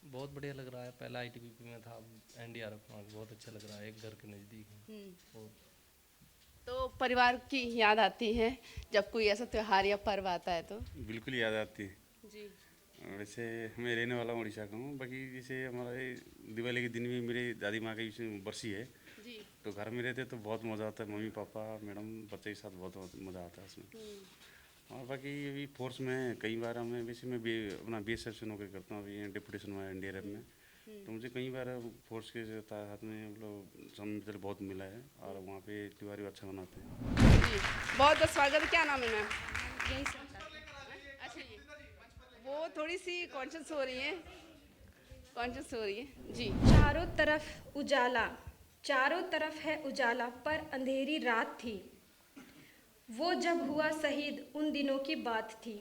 बहुत बढ़िया लग रहा है। पहला आईटीबीपी में था, एनडीआरएफ में, बहुत अच्छा लग रहा है, एक घर के नज़दीक है। तो परिवार की याद आती है जब कोई ऐसा त्योहार या पर्व आता है तो? बिल्कुल याद आती है जी। वैसे मैं रहने वाला हूँ उड़ीसा का हूँ। बाकी जैसे हमारे दिवाली के दिन भी मेरी दादी माँ की बरसी है जी। तो घर में रहते तो बहुत मज़ा आता है। मम्मी पापा मैडम बच्चे के साथ बहुत मज़ा आता है उसमें। और बाकी अभी फोर्स में कई बार हमें, वैसे मैं अपना BSF से नौकरी करता हूँ अभी डिप्यूटेशन में एनडीआरएफ में। तो मुझे कई बार फोर्स के साथ में मतलब समय बहुत मिला है और वहाँ पे त्योहार भी अच्छा मनाते हैं। जी बहुत बहुत स्वागत। क्या नाम है मैम? यही अच्छा, ये वो थोड़ी सी कॉन्शियस हो रही है, जी। चारों तरफ उजाला, चारों तरफ है उजाला, पर अंधेरी रात थी। वो जब हुआ शहीद उन दिनों की बात थी।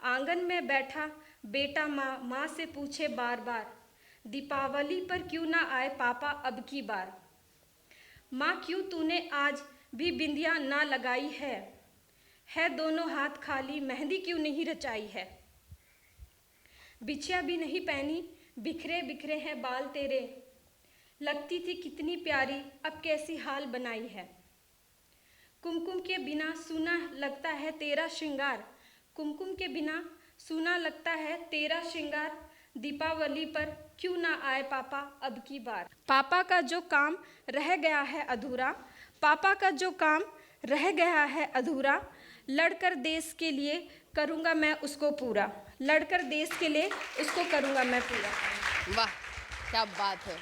आंगन में बैठा बेटा माँ से पूछे बार बार, दीपावली पर क्यों ना आए पापा अब की बार। माँ क्यों तूने आज भी बिंदिया ना लगाई है दोनों हाथ खाली, मेहंदी क्यों नहीं रचाई है। बिछिया भी नहीं पहनी, बिखरे बिखरे हैं बाल तेरे, लगती थी कितनी प्यारी अब कैसी हाल बनाई है। कुमकुम के बिना सूना लगता है तेरा श्रृंगार, कुमकुम के बिना सूना लगता है तेरा श्रृंगार, दीपावली पर क्यों ना आए पापा अब की बार। पापा का जो काम रह गया है अधूरा, पापा का जो काम रह गया है अधूरा, लड़कर देश के लिए करूँगा मैं उसको पूरा, लड़कर देश के लिए उसको करूँगा मैं पूरा। वाह क्या बात है,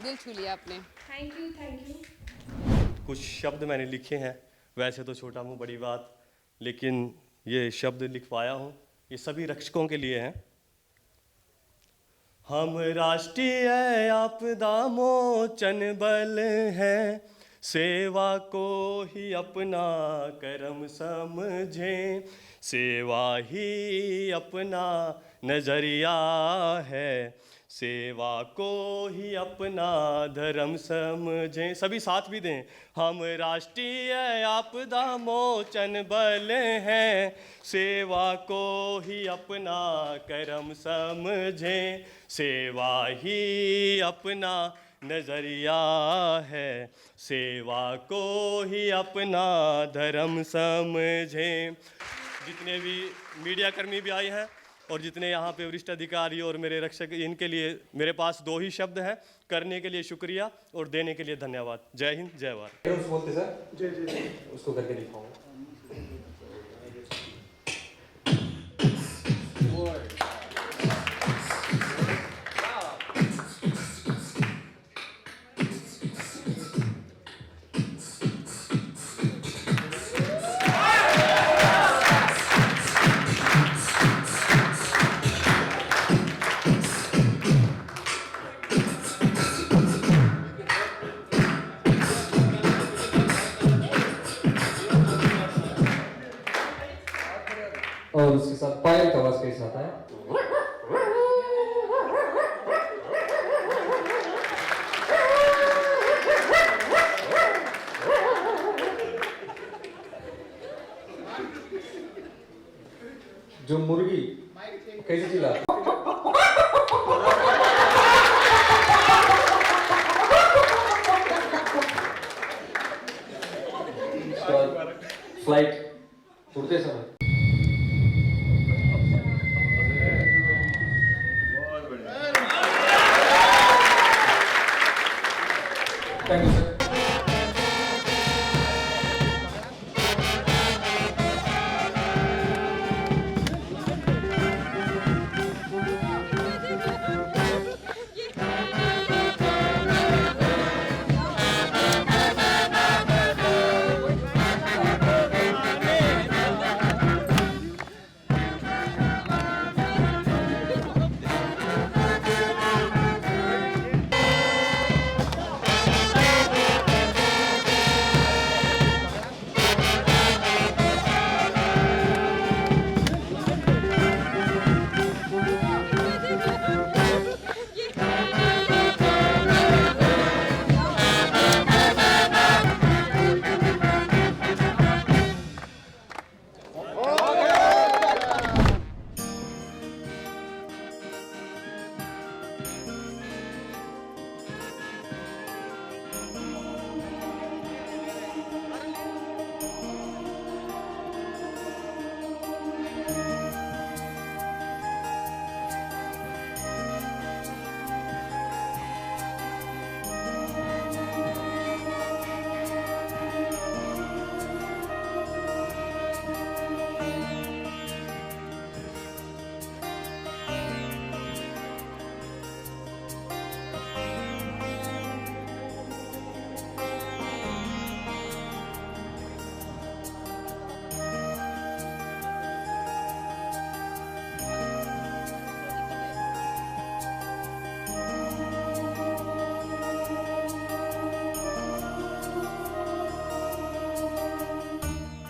दिल छू लिया आपने। Thank you, thank you. कुछ शब्द मैंने लिखे हैं, वैसे तो छोटा मुँह बड़ी बात, लेकिन ये शब्द लिख पाया हूँ, ये सभी रक्षकों के लिए हैं। हम राष्ट्रीय आपदा मोचन बल हैं, सेवा को ही अपना कर्म समझें, सेवा ही अपना नजरिया है, सेवा को ही अपना धर्म समझें। सभी साथ भी दें। हम राष्ट्रीय आपदा मोचन बल हैं, सेवा को ही अपना कर्म समझें, सेवा ही अपना नजरिया है, सेवा को ही अपना धर्म समझें। जितने भी मीडिया कर्मी भी आए हैं और जितने यहाँ पे वरिष्ठ अधिकारी और मेरे रक्षक, इनके लिए मेरे पास दो ही शब्द हैं, करने के लिए शुक्रिया और देने के लिए धन्यवाद। जय हिंद, जय भारत। बोलते सर जी जी जी उसको करके दिखाऊंगा। पायल का आवाज कैसा आता है? जो मुर्गी कैसे चिल्लाती है? फ्लाइट उड़ते समय थैंक यू सर।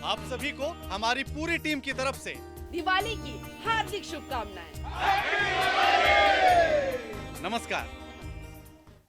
आप सभी को हमारी पूरी टीम की तरफ से दिवाली की हार्दिक शुभकामनाएं। नमस्कार।